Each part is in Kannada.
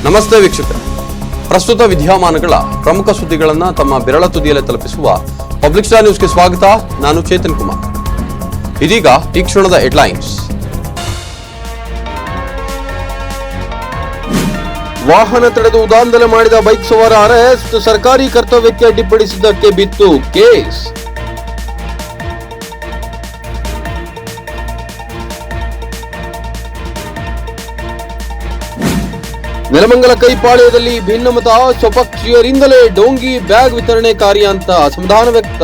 ನಮಸ್ತೆ ವೀಕ್ಷಕರೇ, ಪ್ರಸ್ತುತ ವಿದ್ಯಮಾನಗಳ ಪ್ರಮುಖ ಸುದ್ದಿಗಳನ್ನು ತಮ್ಮ ಬೆರಳ ತುದಿಯಲ್ಲಿ ತಲುಪಿಸುವ ಪಬ್ಲಿಕ್ ಸ್ಟಾರ್ ನ್ಯೂಸ್ಗೆ ಸ್ವಾಗತ. ನಾನು ಚೇತನ್ ಕುಮಾರ್. ಇದೀಗ ಈ ಕ್ಷಣದ ಹೆಡ್ಲೈನ್ಸ್. ವಾಹನ ತಡೆದು ದಾಂಧಲೆ ಮಾಡಿದ ಬೈಕ್ ಸವಾರ ಅರೆಸ್ಟ್, ಸರ್ಕಾರಿ ಕರ್ತವ್ಯಕ್ಕೆ ಅಡ್ಡಿಪಡಿಸಿದ್ದಕ್ಕೆ ಬಿತ್ತು ಕೇಸ್. ನೆಲಮಂಗಲ ಕೈಪಾಳ್ಯದಲ್ಲಿ ಭಿನ್ನಮತ, ಸ್ವಪಕ್ಷೀಯರಿಂದಲೇ ಡೋಂಗಿ ಬ್ಯಾಗ್ ವಿತರಣೆ ಕಾರ್ಯ ಅಂತ ಅಸಮಾಧಾನ ವ್ಯಕ್ತ.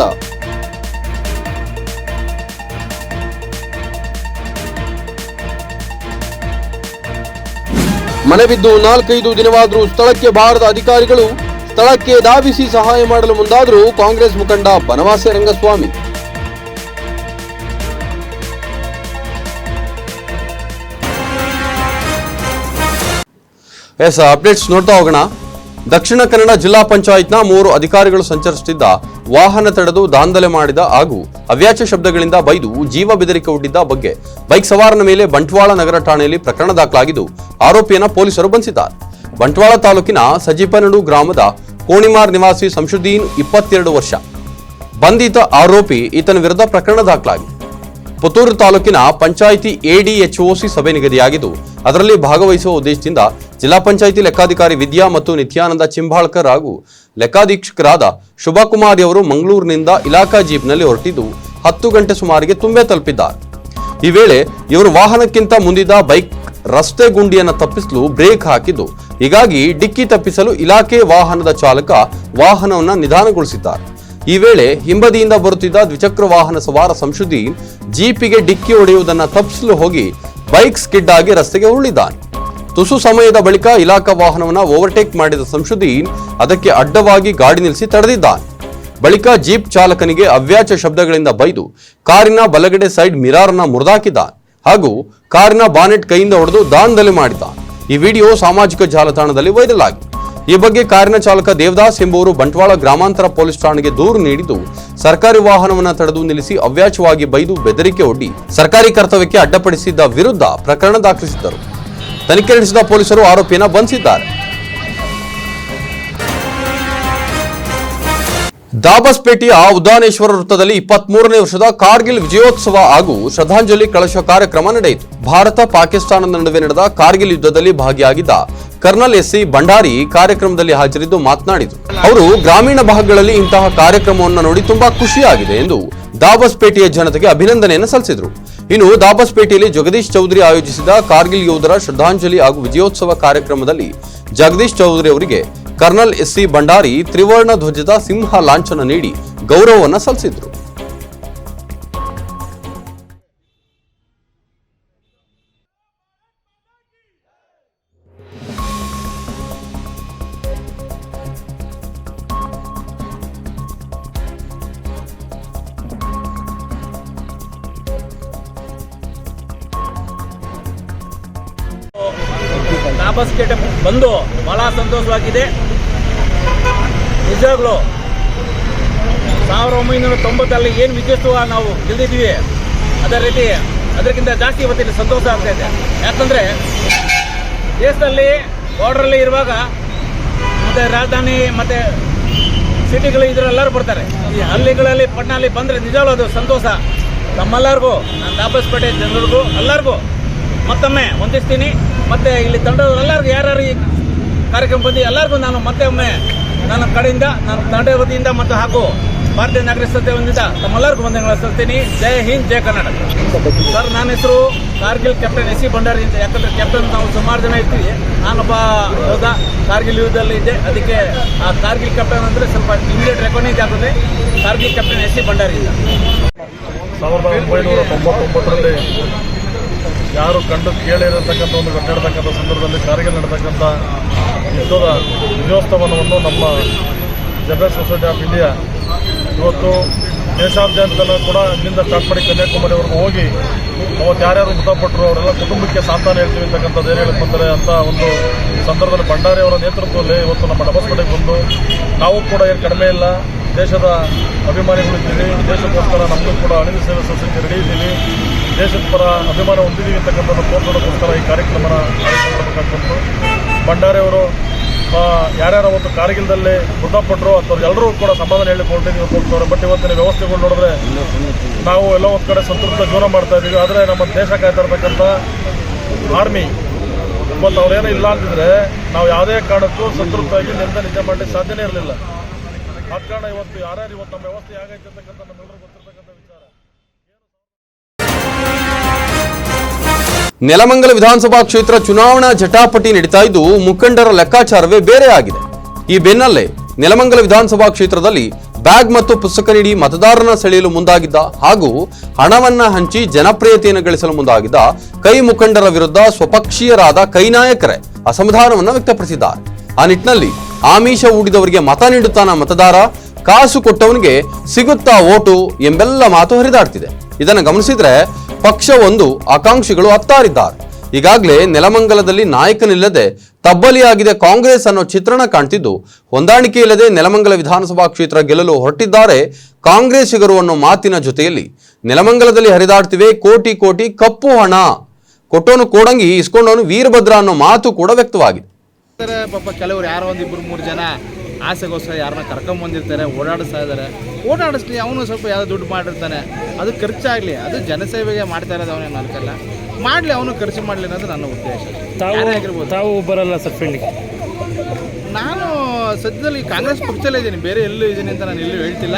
ಮನೆ ಬಿದ್ದು 4-5 ದಿನವಾದರೂ ಸ್ಥಳಕ್ಕೆ ಬಾರದ ಅಧಿಕಾರಿಗಳು ಸ್ಥಳಕ್ಕೆ ಧಾವಿಸಿ ಸಹಾಯ ಮಾಡಲು ಮುಂದಾದರೂ ಕಾಂಗ್ರೆಸ್ ಮುಖಂಡ ಬನವಾಸಿ ರಂಗಸ್ವಾಮಿ. ಅಪ್ಡೇಟ್ಸ್ ನೋಡ್ತಾ ಹೋಗೋಣ. ದಕ್ಷಿಣ ಕನ್ನಡ ಜಿಲ್ಲಾ ಪಂಚಾಯತ್ನ 3 ಅಧಿಕಾರಿಗಳು ಸಂಚರಿಸುತ್ತಿದ್ದ ವಾಹನ ತಡೆದು ದಾಂಧಲೆ ಮಾಡಿದ ಹಾಗೂ ಅವ್ಯಾಚ್ಯ ಶಬ್ದಗಳಿಂದ ಬೈದು ಜೀವ ಬೆದರಿಕೆ ಒಡ್ಡಿದ್ದ ಬಗ್ಗೆ ಬೈಕ್ ಸವಾರನ ಮೇಲೆ ಬಂಟ್ವಾಳ ನಗರ ಠಾಣೆಯಲ್ಲಿ ಪ್ರಕರಣ ದಾಖಲಾಗಿದ್ದು ಆರೋಪಿಯನ್ನ ಪೊಲೀಸರು ಬಂಧಿಸಿದ್ದಾರೆ. ಬಂಟ್ವಾಳ ತಾಲೂಕಿನ ಸಜಿಪನಡು ಗ್ರಾಮದ ಕೋಣಿಮಾರ್ ನಿವಾಸಿ ಸಂಶುದ್ದೀನ್ 22 ವರ್ಷ ಬಂಧಿತ ಆರೋಪಿ. ಈತನ ವಿರುದ್ಧ ಪ್ರಕರಣ ದಾಖಲಾಗಿದೆ. ಪುತ್ತೂರು ತಾಲೂಕಿನ ಪಂಚಾಯಿತಿ ADHOC ಸಭೆ ನಿಗದಿಯಾಗಿದ್ದು ಅದರಲ್ಲಿ ಭಾಗವಹಿಸುವ ಉದ್ದೇಶದಿಂದ ಜಿಲ್ಲಾ ಪಂಚಾಯಿತಿ ಲೆಕ್ಕಾಧಿಕಾರಿ ವಿದ್ಯಾ ಮತ್ತು ನಿತ್ಯಾನಂದ ಚಿಂಬಾಳ್ಕರ್ ಹಾಗೂ ಲೆಕ್ಕಾಧೀಕ್ಷಕರಾದ ಶುಭಕುಮಾರಿ ಅವರು ಮಂಗಳೂರಿನಿಂದ ಇಲಾಖಾ ಜೀಪ್ನಲ್ಲಿ ಹೊರಟಿದ್ದು 10 ಗಂಟೆ ಸುಮಾರಿಗೆ ತುಂಬೆ ತಲುಪಿದ್ದಾರೆ. ಈ ವೇಳೆ ಇವರು ವಾಹನಕ್ಕಿಂತ ಮುಂದಿದ್ದ ಬೈಕ್ ರಸ್ತೆ ಗುಂಡಿಯನ್ನು ತಪ್ಪಿಸಲು ಬ್ರೇಕ್ ಹಾಕಿದ್ದು, ಹೀಗಾಗಿ ಡಿಕ್ಕಿ ತಪ್ಪಿಸಲು ಇಲಾಖೆ ವಾಹನದ ಚಾಲಕ ವಾಹನವನ್ನು ನಿಧಾನಗೊಳಿಸಿದ್ದಾರೆ. ಈ ವೇಳೆ ಹಿಂಬದಿಯಿಂದ ಬರುತ್ತಿದ್ದ ದ್ವಿಚಕ್ರ ವಾಹನ ಸವಾರ ಸಂಶುದ್ದೀನ್ ಜೀಪಿಗೆ ಡಿಕ್ಕಿ ಹೊಡೆಯುವುದನ್ನು ತಪ್ಪಿಸಲು ಹೋಗಿ ಬೈಕ್ ಸ್ಕಿಡ್ ಆಗಿ ರಸ್ತೆಗೆ ಉರುಳಿದ್ದಾನೆ. ತುಸು ಸಮಯದ ಬಳಿಕ ಇಲಾಖಾ ವಾಹನವನ್ನು ಓವರ್ಟೇಕ್ ಮಾಡಿದ ಸಂಶುದ್ದೀನ್ ಅದಕ್ಕೆ ಅಡ್ಡವಾಗಿ ಗಾಡಿ ನಿಲ್ಲಿಸಿ ತಡೆದಿದ್ದಾನೆ. ಬಳಿಕ ಜೀಪ್ ಚಾಲಕನಿಗೆ ಅವ್ಯಾಚ್ಯ ಶಬ್ದಗಳಿಂದ ಬೈದು ಕಾರಿನ ಬಲಗಡೆ ಸೈಡ್ ಮಿರಾರ್ನ ಮುರಿದಾಕಿದ್ದಾನೆ ಹಾಗೂ ಕಾರಿನ ಬಾನೆಟ್ ಕೈಯಿಂದ ಹೊಡೆದು ದಾಂಧಲೆ ಮಾಡಿದ್ದಾನೆ. ಈ ವಿಡಿಯೋ ಸಾಮಾಜಿಕ ಜಾಲತಾಣದಲ್ಲಿ ವೈರಲ್ ಆಗಿದೆ. ಈ ಬಗ್ಗೆ ಕಾರಿನ ಚಾಲಕ ದೇವದಾಸ್ ಎಂಬುವರು ಬಂಟ್ವಾಳ ಗ್ರಾಮಾಂತರ ಪೊಲೀಸ್ ಠಾಣೆಗೆ ದೂರು ನೀಡಿದ್ದು ಸರ್ಕಾರಿ ವಾಹನವನ್ನು ತಡೆದು ನಿಲ್ಲಿಸಿ ಅವ್ಯಾಚ್ಯವಾಗಿ ಬೈದು ಬೆದರಿಕೆ ಒಡ್ಡಿ ಸರ್ಕಾರಿ ಕರ್ತವ್ಯಕ್ಕೆ ಅಡ್ಡಪಡಿಸಿದ್ದ ವಿರುದ್ಧ ಪ್ರಕರಣ ದಾಖಲಿಸಿದ್ದರು. ತನಿಖೆ ನಡೆಸಿದ ಪೊಲೀಸರು ಆರೋಪಿಯನ್ನು ಬಂಧಿಸಿದ್ದಾರೆ. ದಾಬಸ್ಪೇಟೆಯ ಉದಾನೇಶ್ವರ ವೃತ್ತದಲ್ಲಿ 23ನೇ ವರ್ಷದ ಕಾರ್ಗಿಲ್ ವಿಜಯೋತ್ಸವ ಹಾಗೂ ಶ್ರದ್ಧಾಂಜಲಿ ಕಳಶ ಕಾರ್ಯಕ್ರಮ ನಡೆಯಿತು. ಭಾರತ ಪಾಕಿಸ್ತಾನದ ನಡುವೆ ನಡೆದ ಕಾರ್ಗಿಲ್ ಯುದ್ಧದಲ್ಲಿ ಭಾಗಿಯಾಗಿದ್ದ ಕರ್ನಲ್ SC ಭಂಡಾರಿ ಕಾರ್ಯಕ್ರಮದಲ್ಲಿ ಹಾಜರಿದ್ದು ಮಾತನಾಡಿದರು. ಅವರು ಗ್ರಾಮೀಣ ಭಾಗಗಳಲ್ಲಿ ಇಂತಹ ಕಾರ್ಯಕ್ರಮವನ್ನು ನೋಡಿ ತುಂಬಾ ಖುಷಿಯಾಗಿದೆ ಎಂದು ದಾಬಸ್ಪೇಟೆಯ ಜನತೆಗೆ ಅಭಿನಂದನೆಯನ್ನು ಸಲ್ಲಿಸಿದರು. ಇನ್ನು ದಾಬಸ್ಪೇಟೆಯಲ್ಲಿ ಜಗದೀಶ್ ಚೌಧರಿ ಆಯೋಜಿಸಿದ ಕಾರ್ಗಿಲ್ ಯೋಧರ ಶ್ರದ್ಧಾಂಜಲಿ ಹಾಗೂ ವಿಜಯೋತ್ಸವ ಕಾರ್ಯಕ್ರಮದಲ್ಲಿ ಜಗದೀಶ್ ಚೌಧರಿ ಅವರಿಗೆ ಕರ್ನಲ್ SC ಭಂಡಾರಿ ತ್ರಿವರ್ಣ ಧ್ವಜದ ಸಿಂಹ ಲಾಂಛನ ನೀಡಿ ಗೌರವವನ್ನು ಸಲ್ಲಿಸಿದರು. ದಾಬಸ್ಪೇಟೆ ಬಂದು ಬಹಳ ಸಂತೋಷವಾಗಿದೆ. ನಿಜವಾಗ್ಲೂ 1990 ಏನು ವಿಜಯೋತ್ಸವ ನಾವು ಗೆದ್ದಿದ್ದೀವಿ, ಅದೇ ರೀತಿ ಅದಕ್ಕಿಂತ ಜಾಸ್ತಿ ಇವತ್ತಿನ ಸಂತೋಷ ಆಗ್ತಾ ಇದೆ. ಯಾಕಂದರೆ ದೇಶದಲ್ಲಿ ಬಾರ್ಡ್ರಲ್ಲಿ ಇರುವಾಗ ಮತ್ತು ರಾಜಧಾನಿ ಮತ್ತು ಸಿಟಿಗಳು ಇದರೆಲ್ಲರೂ ಬರ್ತಾರೆ. ಈ ಹಳ್ಳಿಗಳಲ್ಲಿ ಪಟ್ಟಣದಲ್ಲಿ ಬಂದರೆ ನಿಜವಾಗ್ಲೂ ಅದು ಸಂತೋಷ. ನಮ್ಮೆಲ್ಲರಿಗೂ, ನಾನು ದಾಬಸ್ಪೇಟೆ ಜನರಿಗೂ ಎಲ್ಲರಿಗೂ ಮತ್ತೊಮ್ಮೆ ವಂದಿಸ್ತೀನಿ. ಮತ್ತು ಇಲ್ಲಿ ತಂಡದವರೆಲ್ಲರಿಗೂ ಯಾರ್ಯಾರು ಈ ಕಾರ್ಯಕ್ರಮ ಬಂದು ಎಲ್ಲರಿಗೂ ನಾನು ಮತ್ತೊಮ್ಮೆ ನನ್ನ ಕಡೆಯಿಂದ, ನನ್ನ ತಂಡ ವತಿಯಿಂದ ಮತ್ತು ಹಾಗೂ ಭಾರತೀಯ ನಾಗರಿಕ ಸಂಸ್ಥೆ ವತಿಯಿಂದ ತಮ್ಮೆಲ್ಲರಿಗೂ ವಂದನೆಗಳು ಸಲ್ಲಿಸ್ತೀನಿ. ಜೈ ಹಿಂದ್, ಜೈ ಕರ್ನಾಟಕ. ಸರ್, ನನ್ನ ಹೆಸರು ಕಾರ್ಗಿಲ್ ಕ್ಯಾಪ್ಟನ್ SC ಭಂಡಾರಿ ಅಂತ. ಯಾಕಂದರೆ ಕ್ಯಾಪ್ಟನ್ ನಾವು ಸುಮಾರು ಜನ ಇರ್ತೀವಿ. ನಾನೊಬ್ಬ ಯೋಧ ಕಾರ್ಗಿಲ್ ಯುದ್ಧದಲ್ಲಿ ಇದ್ದೆ. ಅದಕ್ಕೆ ಆ ಕಾರ್ಗಿಲ್ ಕ್ಯಾಪ್ಟನ್ ಅಂದರೆ ಸ್ವಲ್ಪ ಇಮಿಡಿಯೇಟ್ ರೆಕಾಗ್ನೈಸ್ ಆಗ್ತದೆ. ಕಾರ್ಗಿಲ್ ಕ್ಯಾಪ್ಟನ್ SC ಭಂಡಾರಿ ಅಂತ. 1999ರಲ್ಲಿ ಯಾರು ಕಂಡು ಕೇಳಿರತಕ್ಕಂಥ ಒಂದು ಘಟನೆ ನಡೆತಕ್ಕಂಥ ಸಂದರ್ಭದಲ್ಲಿ ಕಾರ್ಗಿಲ್ ನಡೆತಕ್ಕಂಥ ಯುದ್ಧದ ವಿಜಯೋತ್ಸವವನ್ನು ನಮ್ಮ ಜಬಲ್ ಸೊಸೈಟಿ ಆಫ್ ಇಂಡಿಯಾ ಇವತ್ತು ದೇಶಾದ್ಯಂತಲೂ ಕೂಡ ಇಲ್ಲಿಂದ ಸ್ಟಾರ್ಟ್ ಮಾಡಿ ಕನ್ಯಾಕುಮಾರಿವರೆಗೂ ಹೋಗಿ ಅವತ್ತು ಯಾರ್ಯಾರು ಮೃತಪಟ್ಟರು ಅವರೆಲ್ಲ ಕುಟುಂಬಕ್ಕೆ ಸಾಂತ್ವನ ಹೇಳ್ತೀವಿ ಅಂತಕ್ಕಂಥದ್ದು ಏನು ಹೇಳಕ್ಕೆ ಬಂದರೆ ಅಂತ ಒಂದು ಸಂದರ್ಭದಲ್ಲಿ ಭಂಡಾರಿ ಅವರ ನೇತೃತ್ವದಲ್ಲಿ ಇವತ್ತು ನಮ್ಮ ದಾಬಸ್ಪೇಟೆಗೆ ಬಂದು ನಾವು ಕೂಡ ಏನು ಕಡಿಮೆ ಇಲ್ಲ, ದೇಶದ ಅಭಿಮಾನಿಗಳಿದ್ದೀವಿ, ದೇಶಕ್ಕೋಸ್ಕರ ನಮ್ಮದು ಕೂಡ ಅಣಿಲು ಸೇವೆ ಸಲ್ಲಿಸಲಿಕ್ಕೆ ರೆಡಿ ಇದ್ದೀವಿ. ದೇಶದ ಪರ ಅಭಿಮಾನ ಹೊಂದಿದ್ದೀವಿ ಅಂತಕ್ಕಂಥದ್ದು ತೋರಿಸೋದಕ್ಕೋಸ್ಕರ ಈ ಕಾರ್ಯಕ್ರಮನ ಮಾಡಬೇಕಾಗ್ತಂತು. ಭಂಡಾರಿಯವರು ಯಾರ್ಯಾರು ಅವತ್ತು ಕಾರ್ಗಿಲ್ದಲ್ಲಿ ಮೃತಪಟ್ಟರು ಅಂಥವ್ರು ಎಲ್ಲರೂ ಕೂಡ ಸಮಾಧಾನ ಹೇಳಿ ಹೊರಟಿದ್ದೀವಿ ಹೋಗ್ತಾರೆ. ಬಟ್ ಇವತ್ತಿನ ವ್ಯವಸ್ಥೆಗಳು ನೋಡಿದ್ರೆ ನಾವು ಎಲ್ಲ ಒಂದು ಕಡೆ ಸಂತೃಪ್ತ ಜೀವನ ಮಾಡ್ತಾ ಇದ್ದೀವಿ. ಆದರೆ ನಮ್ಮ ದೇಶ ಕಾಯ್ತಾ ಇರ್ತಕ್ಕಂಥ ಆರ್ಮಿ ಇವತ್ತು ಅವ್ರೇನೋ ಇಲ್ಲ ಅಂತಿದ್ರೆ ನಾವು ಯಾವುದೇ ಕಾರಣಕ್ಕೂ ಸಂತೃಪ್ತವಾಗಿ ನಿದ್ದೆ ಮಾಡಲಿಕ್ಕೆ ಸಾಧ್ಯನೇ ಇರಲಿಲ್ಲ. ಆದ ಕಾರಣ ಇವತ್ತು ಯಾರ್ಯಾರು ಇವತ್ತು ನಮ್ಮ ವ್ಯವಸ್ಥೆ ಹೇಗೈತೆ ಅಂತಕ್ಕಂಥ ನಮ್ಮೆಲ್ಲರೂ ಗೊತ್ತಿರ್ತಕ್ಕಂಥ ವಿಚಾರ. ನೆಲಮಂಗಲ ವಿಧಾನಸಭಾ ಕ್ಷೇತ್ರ ಚುನಾವಣಾ ಜಟಾಪಟಿ ನಡೀತಾ ಇದ್ದು ಮುಖಂಡರ ಲೆಕ್ಕಾಚಾರವೇ ಬೇರೆ ಆಗಿದೆ. ಈ ಬೆನ್ನಲ್ಲೇ ನೆಲಮಂಗಲ ವಿಧಾನಸಭಾ ಕ್ಷೇತ್ರದಲ್ಲಿ ಬ್ಯಾಗ್ ಮತ್ತು ಪುಸ್ತಕ ನೀಡಿ ಮತದಾರನ ಸೆಳೆಯಲು ಮುಂದಾಗಿದ್ದ ಹಾಗೂ ಹಣವನ್ನ ಹಂಚಿ ಜನಪ್ರಿಯತೆಯನ್ನು ಗಳಿಸಲು ಮುಂದಾಗಿದ್ದ ಕೈ ಮುಖಂಡರ ವಿರುದ್ಧ ಸ್ವಪಕ್ಷೀಯರಾದ ಕೈ ನಾಯಕರೇ ಅಸಮಾಧಾನವನ್ನು ವ್ಯಕ್ತಪಡಿಸಿದ್ದಾರೆ. ಆ ನಿಟ್ಟಿನಲ್ಲಿ ಆಮಿಷ ಹೂಡಿದವರಿಗೆ ಮತ ನೀಡುತ್ತಾನ ಮತದಾರ, ಕಾಸು ಕೊಟ್ಟವನಿಗೆ ಸಿಗುತ್ತಾ ಓಟು ಎಂಬೆಲ್ಲ ಮಾತು ಹರಿದಾಡ್ತಿದೆ. ಇದನ್ನು ಗಮನಿಸಿದ್ರೆ ಪಕ್ಷ ಒಂದು ಆಕಾಂಕ್ಷಿಗಳು ಅತ್ತಾರಿದ್ದಾರೆ. ಈಗಾಗಲೇ ನೆಲಮಂಗಲದಲ್ಲಿ ನಾಯಕನಿಲ್ಲದೆ ತಬ್ಬಲಿಯಾಗಿದೆ ಕಾಂಗ್ರೆಸ್ ಅನ್ನೋ ಚಿತ್ರಣ ಕಾಣ್ತಿದ್ದು, ಹೊಂದಾಣಿಕೆ ಇಲ್ಲದೆ ನೆಲಮಂಗಲ ವಿಧಾನಸಭಾ ಕ್ಷೇತ್ರ ಗೆಲ್ಲಲು ಹೊರಟಿದ್ದಾರೆ ಕಾಂಗ್ರೆಸ್ಸಿಗರು ಅನ್ನೋ ಮಾತಿನ ಜೊತೆಯಲ್ಲಿ ನೆಲಮಂಗಲದಲ್ಲಿ ಹರಿದಾಡ್ತಿವೆ ಕೋಟಿ ಕೋಟಿ ಕಪ್ಪು ಹಣ, ಕೊಟ್ಟೋನು ಕೋಡಂಗಿ ಇಸ್ಕೊಂಡವನು ವೀರಭದ್ರ ಅನ್ನೋ ಮಾತು ಕೂಡ ವ್ಯಕ್ತವಾಗಿದೆ. ಪಾಪ ಕೆಲವರು ಯಾರೋ ಒಂದು 2-3 ಜನ ಆಸೆಗೋಸ್ಕರ ಯಾರನ್ನ ಕರ್ಕೊಂಬಂದಿರ್ತಾರೆ, ಓಡಾಡಿಸ್ತಾ ಇದ್ದಾರೆ. ಓಡಾಡಿಸ್ಲಿ, ಅವನು ಸ್ವಲ್ಪ ಯಾವುದೋ ದುಡ್ಡು ಮಾಡಿರ್ತಾನೆ, ಅದು ಖರ್ಚಾಗಲಿ, ಅದು ಜನಸೇವೆಗೆ ಮಾಡ್ತಾ ಇರೋದು ಅವನೇನು ಅನ್ಕಲ್ಲ, ಮಾಡಲಿ, ಅವನು ಖರ್ಚು ಮಾಡಲಿ ಅನ್ನೋದು ನನ್ನ ಉದ್ದೇಶ. ಆಗಿರ್ಬೋದು. ತಾವು ಬರಲ್ಲ ಸರ್ ಫೀಲ್ಡಿಗೆ? ನಾನು ಸದ್ಯದಲ್ಲಿ ಕಾಂಗ್ರೆಸ್ ಪಕ್ಷದಲ್ಲೇ ಇದ್ದೀನಿ, ಬೇರೆ ಎಲ್ಲೂ ಇದ್ದೀನಿ ಅಂತ ನಾನು ಎಲ್ಲೂ ಹೇಳ್ತಿಲ್ಲ.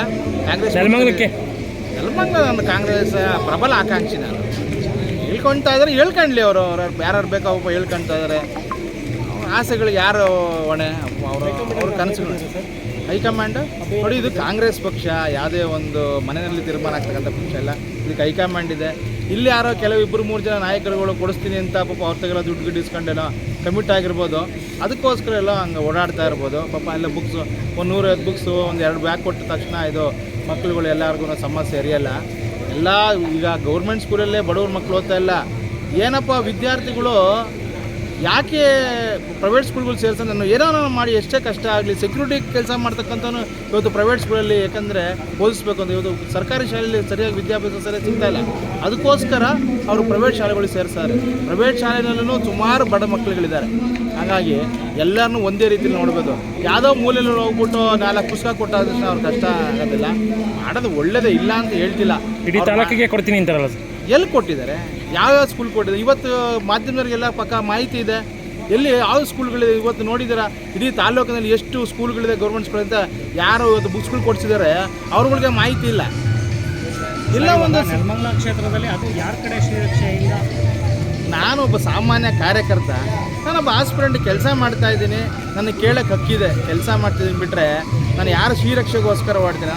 ಕಾಂಗ್ರೆಸ್ ನೆಲಮಂಗಲಕ್ಕೆ ನನ್ನ ಕಾಂಗ್ರೆಸ್ ಪ್ರಬಲ ಆಕಾಂಕ್ಷಿ. ನಾನು ಹೇಳ್ಕೊಳ್ತಾ ಇದ್ದಾರೆ, ಹೇಳ್ಕೊಂಡ್ಲಿ ಅವರು ಯಾರು ಬೇಕೋ ಒಬ್ಬ ಹೇಳ್ಕೊಳ್ತಾ ಇದ್ದಾರೆ. ಆಸೆಗಳು ಯಾರು ಹೊಣೆ? ಅವ್ರ ಕನಸುಗಳು ಹೈಕಮಾಂಡ್ ನೋಡಿ. ಇದು ಕಾಂಗ್ರೆಸ್ ಪಕ್ಷ ಯಾವುದೇ ಒಂದು ಮನೆಯಲ್ಲಿ ತೀರ್ಮಾನ ಆಗ್ತಕ್ಕಂಥ ಪಕ್ಷ ಇಲ್ಲ. ಇದಕ್ಕೆ ಹೈಕಮಾಂಡ್ ಇದೆ. ಇಲ್ಲಿ ಯಾರೋ ಕೆಲವು 2-3 ಜನ ನಾಯಕರುಗಳು ಕೊಡಿಸ್ತೀನಿ ಅಂತ ಪಾಪ ಅವ್ರ ತೆಗೆಲ್ಲ ದುಡ್ಡು ಗಿಡ್ಡು ಇಸ್ಕೊಂಡೇನೋ ಕಮಿಟ್ ಆಗಿರ್ಬೋದು. ಅದಕ್ಕೋಸ್ಕರ ಎಲ್ಲ ಹಂಗೆ ಓಡಾಡ್ತಾ ಇರ್ಬೋದು. ಪಾಪ ಎಲ್ಲ ಬುಕ್ಸು ಒಂದು 150 ಬುಕ್ಸು ಒಂದು 2 ಬ್ಯಾಗ್ ಕೊಟ್ಟ ತಕ್ಷಣ ಇದು ಮಕ್ಕಳುಗಳು ಎಲ್ಲರಿಗೂ ಸಮಸ್ಯೆ ಇರಲ್ಲ. ಎಲ್ಲ ಈಗ ಗೌರ್ಮೆಂಟ್ ಸ್ಕೂಲಲ್ಲೇ ಬಡವ್ರ ಮಕ್ಕಳು ಓದ್ತಾ ಇಲ್ಲ. ಏನಪ್ಪ ವಿದ್ಯಾರ್ಥಿಗಳು ಯಾಕೆ ಪ್ರೈವೇಟ್ ಸ್ಕೂಲ್ಗಳು ಸೇರಿಸೋದು? ನಾನು ಏನೋ ಮಾಡಿ ಎಷ್ಟೇ ಕಷ್ಟ ಆಗಲಿ ಸೆಕ್ಯೂರಿಟಿ ಕೆಲಸ ಮಾಡ್ತಕ್ಕಂಥವ್ನು ಇವತ್ತು ಪ್ರೈವೇಟ್ ಸ್ಕೂಲಲ್ಲಿ, ಯಾಕಂದರೆ ಓದಿಸ್ಬೇಕು ಅಂತ ಇವತ್ತು ಸರ್ಕಾರಿ ಶಾಲೆಯಲ್ಲಿ ಸರಿಯಾಗಿ ವಿದ್ಯಾಭ್ಯಾಸ ಸರಿಯಾಗಿ ಸಿಗ್ತಾ ಇಲ್ಲ. ಅದಕ್ಕೋಸ್ಕರ ಅವರು ಪ್ರೈವೇಟ್ ಶಾಲೆಗಳಿಗೆ ಸೇರಿಸ್ತಾರೆ. ಪ್ರೈವೇಟ್ ಶಾಲೆಯಲ್ಲೂ ಸುಮಾರು ಬಡ ಮಕ್ಕಳುಗಳಿದ್ದಾರೆ. ಹಾಗಾಗಿ ಎಲ್ಲರನ್ನೂ ಒಂದೇ ರೀತಿಯಲ್ಲಿ ನೋಡ್ಬೋದು. ಯಾವುದೋ ಮೂಲೆಯಲ್ಲಿ ಹೋಗ್ಬಿಟ್ಟು 4 ಪುಸ್ತಕ ಕೊಟ್ಟಾದ ತಕ್ಷಣ ಅವ್ರ ಕಷ್ಟ ಆಗೋದಿಲ್ಲ. ಮಾಡೋದು ಒಳ್ಳೇದೇ, ಇಲ್ಲ ಅಂತ ಹೇಳ್ತಿಲ್ಲ. ಇಡೀ ತಾಲೂಕಿಗೆ ಕೊಡ್ತೀನಿ ಅಂತಾರಲ್ಲ ಸರ್? ಎಲ್ಲಿ ಕೊಟ್ಟಿದ್ದಾರೆ? ಯಾವ್ಯಾವ ಸ್ಕೂಲ್ ಕೊಟ್ಟಿದ್ದಾರೆ? ಇವತ್ತು ಮಾಧ್ಯಮದವರಿಗೆಲ್ಲ ಪಕ್ಕ ಮಾಹಿತಿ ಇದೆ. ಎಲ್ಲಿ ಯಾವ ಸ್ಕೂಲ್ಗಳಿದೆ ಇವತ್ತು ನೋಡಿದ್ದೀರಾ? ಇಡೀ ತಾಲೂಕಿನಲ್ಲಿ ಎಷ್ಟು ಸ್ಕೂಲ್ಗಳಿದೆ ಗೌರ್ಮೆಂಟ್ ಸ್ಕೂಲ್ ಅಂತ ಯಾರು ಇವತ್ತು ಬುಕ್ಸ್ಗಳು ಕೊಡಿಸಿದ್ದಾರೆ ಅವ್ರಗಳಿಗೆ ಮಾಹಿತಿ ಇಲ್ಲ. ಇಲ್ಲ ಒಂದು ನೆಲಮಂಗಲ ಕ್ಷೇತ್ರದಲ್ಲಿ ಅದು ಯಾರ ಕಡೆ ಶ್ರೀರಕ್ಷೆಯಿಂದ? ನಾನೊಬ್ಬ ಸಾಮಾನ್ಯ ಕಾರ್ಯಕರ್ತ, ನಾನೊಬ್ಬ ಆಸ್ಪಿರೆಂಟ್ ಕೆಲಸ ಮಾಡ್ತಾ ಇದ್ದೀನಿ. ನನಗೆ ಕೇಳಕ್ಕೆ ಹಕ್ಕಿದೆ, ಕೆಲಸ ಮಾಡ್ತಿದ್ದೀನಿ. ಬಿಟ್ಟರೆ ನಾನು ಯಾರು ಶ್ರೀರಕ್ಷೆಗೋಸ್ಕರ ಮಾಡ್ತೀನಿ?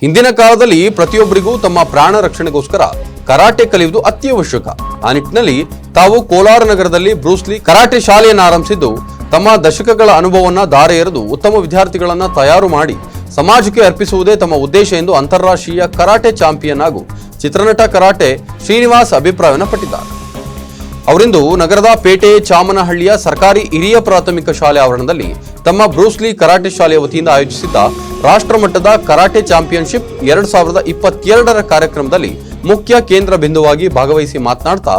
ಹಿಂದಿನ ಕಾಲದಲ್ಲಿ ಪ್ರತಿಯೊಬ್ಬರಿಗೂ ತಮ್ಮ ಪ್ರಾಣ ರಕ್ಷಣೆಗೋಸ್ಕರ ಕರಾಟೆ ಕಲಿಯುವುದು ಅತ್ಯವಶ್ಯಕ. ಆ ನಿಟ್ಟಿನಲ್ಲಿ ತಾವು ಕೋಲಾರ ನಗರದಲ್ಲಿ ಬ್ರೂಸ್ಲಿ ಕರಾಟೆ ಶಾಲೆಯನ್ನು ಆರಂಭಿಸಿದ್ದು, ತಮ್ಮ ದಶಕಗಳ ಅನುಭವವನ್ನು ಧಾರೆ ಎರೆದು ಉತ್ತಮ ವಿದ್ಯಾರ್ಥಿಗಳನ್ನು ತಯಾರು ಮಾಡಿ ಸಮಾಜಕ್ಕೆ ಅರ್ಪಿಸುವುದೇ ತಮ್ಮ ಉದ್ದೇಶ ಎಂದು ಅಂತಾರಾಷ್ಟ್ರೀಯ ಕರಾಟೆ ಚಾಂಪಿಯನ್ ಹಾಗೂ ಚಿತ್ರನಟ ಕರಾಟೆ ಶ್ರೀನಿವಾಸ್ ಅಭಿಪ್ರಾಯವನ್ನು ಪಟ್ಟಿದ್ದಾರೆ. ಅವರಿಂದು ನಗರದ ಪೇಟೆ ಚಾಮನಹಳ್ಳಿಯ ಸರ್ಕಾರಿ ಹಿರಿಯ ಪ್ರಾಥಮಿಕ ಶಾಲೆ ಆವರಣದಲ್ಲಿ ತಮ್ಮ ಬ್ರೂಸ್ಲಿ ಕರಾಟೆ ಶಾಲೆಯ ವತಿಯಿಂದ ಆಯೋಜಿಸಿದ್ದ ರಾಷ್ಟ್ರಮಟ್ಟದ ಕರಾಟೆ ಚಾಂಪಿಯನ್ಶಿಪ್ 2022ರ ಕಾರ್ಯಕ್ರಮದಲ್ಲಿ ಮುಖ್ಯ ಕೇಂದ್ರ ಬಿಂದುವಾಗಿ ಭಾಗವಹಿಸಿ ಮಾತನಾಡ್ತಾ,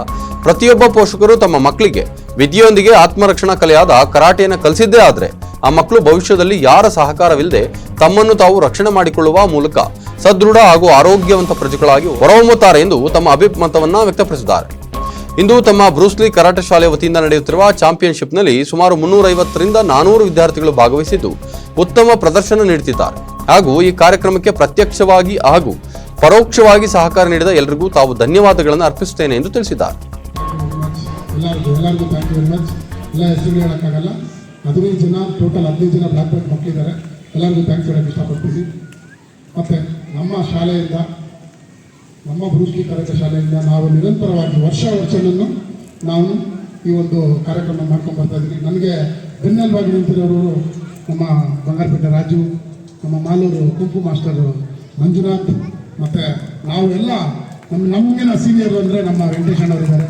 ಪ್ರತಿಯೊಬ್ಬ ಪೋಷಕರು ತಮ್ಮ ಮಕ್ಕಳಿಗೆ ವಿದ್ಯೆಯೊಂದಿಗೆ ಆತ್ಮರಕ್ಷಣಾ ಕಲೆಯಾದ ಕರಾಟೆಯನ್ನು ಕಲಿಸಿದ್ದೇ ಆದರೆ ಆ ಮಕ್ಕಳು ಭವಿಷ್ಯದಲ್ಲಿ ಯಾರ ಸಹಕಾರವಿಲ್ಲದೆ ತಮ್ಮನ್ನು ತಾವು ರಕ್ಷಣೆ ಮಾಡಿಕೊಳ್ಳುವ ಮೂಲಕ ಸದೃಢ ಹಾಗೂ ಆರೋಗ್ಯವಂತ ಪ್ರಜೆಗಳಾಗಿ ಹೊರಹೊಮ್ಮುತ್ತಾರೆ ಎಂದು ತಮ್ಮ ಅಭಿಮತವನ್ನು ವ್ಯಕ್ತಪಡಿಸಿದ್ದಾರೆ. ಇಂದು ತಮ್ಮ ಬ್ರೂಸ್ಲಿ ಕರಾಟೆ ಶಾಲೆ ವತಿಯಿಂದ ನಡೆಯುತ್ತಿರುವ ಚಾಂಪಿಯನ್ಶಿಪ್ನಲ್ಲಿ ಸುಮಾರು 350ರಿಂದ 400 ವಿದ್ಯಾರ್ಥಿಗಳು ಭಾಗವಹಿಸಿದ್ದು ಉತ್ತಮ ಪ್ರದರ್ಶನ ನೀಡುತ್ತಿದ್ದಾರೆ. ಹಾಗೂ ಈ ಕಾರ್ಯಕ್ರಮಕ್ಕೆ ಪ್ರತ್ಯಕ್ಷವಾಗಿ ಹಾಗೂ ಪರೋಕ್ಷವಾಗಿ ಸಹಕಾರ ನೀಡಿದ ಎಲ್ಲರಿಗೂ ತಾವು ಧನ್ಯವಾದಗಳನ್ನು ಅರ್ಪಿಸುತ್ತೇನೆ ಎಂದು ತಿಳಿಸಿದ್ದಾರೆ. ಎಲ್ಲರಿಗೂ ಥ್ಯಾಂಕ್ ಯು ವೆರಿ ಮಚ್. ಎಲ್ಲ ಹೆಸರು ಹೇಳೋಕ್ಕಾಗಲ್ಲ. 15 ಜನ ಟೋಟಲ್ 15 ಜನ ಬ್ಲ್ಯಾಕ್ ಬೆಲ್ಟ್ ಮಕ್ಕಳಿದ್ದಾರೆ. ಎಲ್ಲರಿಗೂ ಥ್ಯಾಂಕ್ಸ್ ಹೇಳೋಕ್ಕೆ ಇಷ್ಟಪಡ್ತೀನಿ. ಮತ್ತು ನಮ್ಮ ಶಾಲೆಯಿಂದ, ನಮ್ಮ ಬ್ರೂಸ್ಲಿ ಕರಾಟೆ ಶಾಲೆಯಿಂದ ನಾವು ನಿರಂತರವಾಗಿ ವರ್ಷನೂ ನಾವು ಈ ಒಂದು ಕಾರ್ಯಕ್ರಮ ಮಾಡ್ಕೊಂಡು ಬರ್ತಾ ಇದ್ದೀವಿ. ನನಗೆ ಬೆನ್ನೆಲುಬಾಗಿ ನಿಂತಿರೋರು ನಮ್ಮ ಬಂಗಾರಪೇಟೆ ರಾಜು, ನಮ್ಮ ಮಾಲೂರು ಕುಂಪು ಮಾಸ್ಟರು ಮಂಜುನಾಥ್, ಮತ್ತು ನಾವು ಎಲ್ಲ ನಮಗಿನ ಸೀನಿಯರು ಅಂದರೆ ನಮ್ಮ ವೆಂಕಟೇಶ್ ಅಣ್ಣವರಿದ್ದಾರೆ.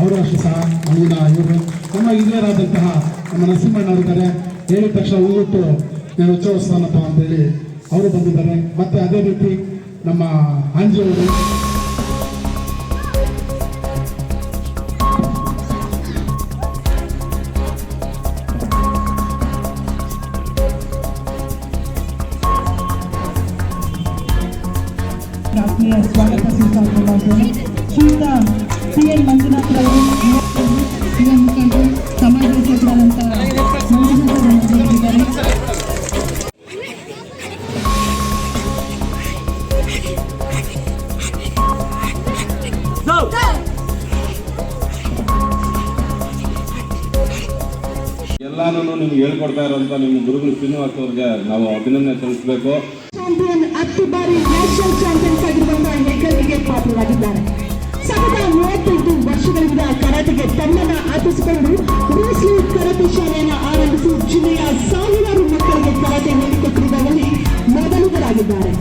ಅವರು ಅಷ್ಟು ಸಹ ಅಲ್ಲಿನ ಇವರು ನಮ್ಮ ಹಿರಿಯರಾದಂತಹ ನಮ್ಮ ನರಸಿಂಹಣ್ಣವರಿದ್ದಾರೆ. ಹೇಳಿದ ತಕ್ಷಣ ಹೋಗ್ಬಿಟ್ಟು ನಾನು ಉತ್ಸವಸ್ಥಾನಪ್ಪ ಅಂತೇಳಿ ಅವರು ಬಂದಿದ್ದಾರೆ. ಮತ್ತು ಅದೇ ರೀತಿ ನಮ್ಮ ಆಂಜಿಯವರು ಆತ್ಮೀಯ ಸ್ವಾಗತ ಸ್ವೀಕಾರ ಮಾಡ್ತೇನೆ. ಶ್ರೀಯುತ CN ಮಂಜುನಾಥ್ ಅವರು ಯುವ ಮುಖಂಡರು, ಸಮಾಜ ಸೇವಕರಾದಂಥ ಮಂಜುನಾಥ್ ಅವರು ಇದ್ದಾರೆ. ಎಲ್ಲಾನು ನಿಮ್ಗೆ ಹೇಳ್ಕೊಡ್ತಾ ಇರೋಂಥ ನಿಮ್ಮ ಗುರುಗಳು ಶ್ರೀನಿವಾಸ್ ಅವ್ರಿಗೆ ನಾವು ಅಭಿನಂದನೆ ಸಲ್ಲಿಸಬೇಕು. ಚಾಂಪಿಯನ್ 10 ಬಾರಿ ನ್ಯಾಷನಲ್ ಚಾಂಪಿಯನ್ಸ್ ಆಗಿರುವಂತಹ ಹೆಗ್ಗಳಿಕೆಗೆ ಪಾತ್ರರಾಗಿದ್ದಾರೆ. ಸತತ 35 ವರ್ಷಗಳಿಂದ ಕರಾಟೆಗೆ ತಮ್ಮನ್ನ ಆರಿಸಿಕೊಂಡು ಬ್ರೂಸ್ ಲೀ ಕರಾಟೆ ಶಾಲೆಯನ್ನು ಆರಂಭಿಸಿ ಜಿಲ್ಲೆಯ ಸಾವಿರಾರು ಮಕ್ಕಳಿಗೆ ಕರಾಟೆ ಹೇಳಿಕೊಟ್ಟಿರುವವರಲ್ಲಿ ಮೊದಲಿಗರಾಗಿದ್ದಾರೆ.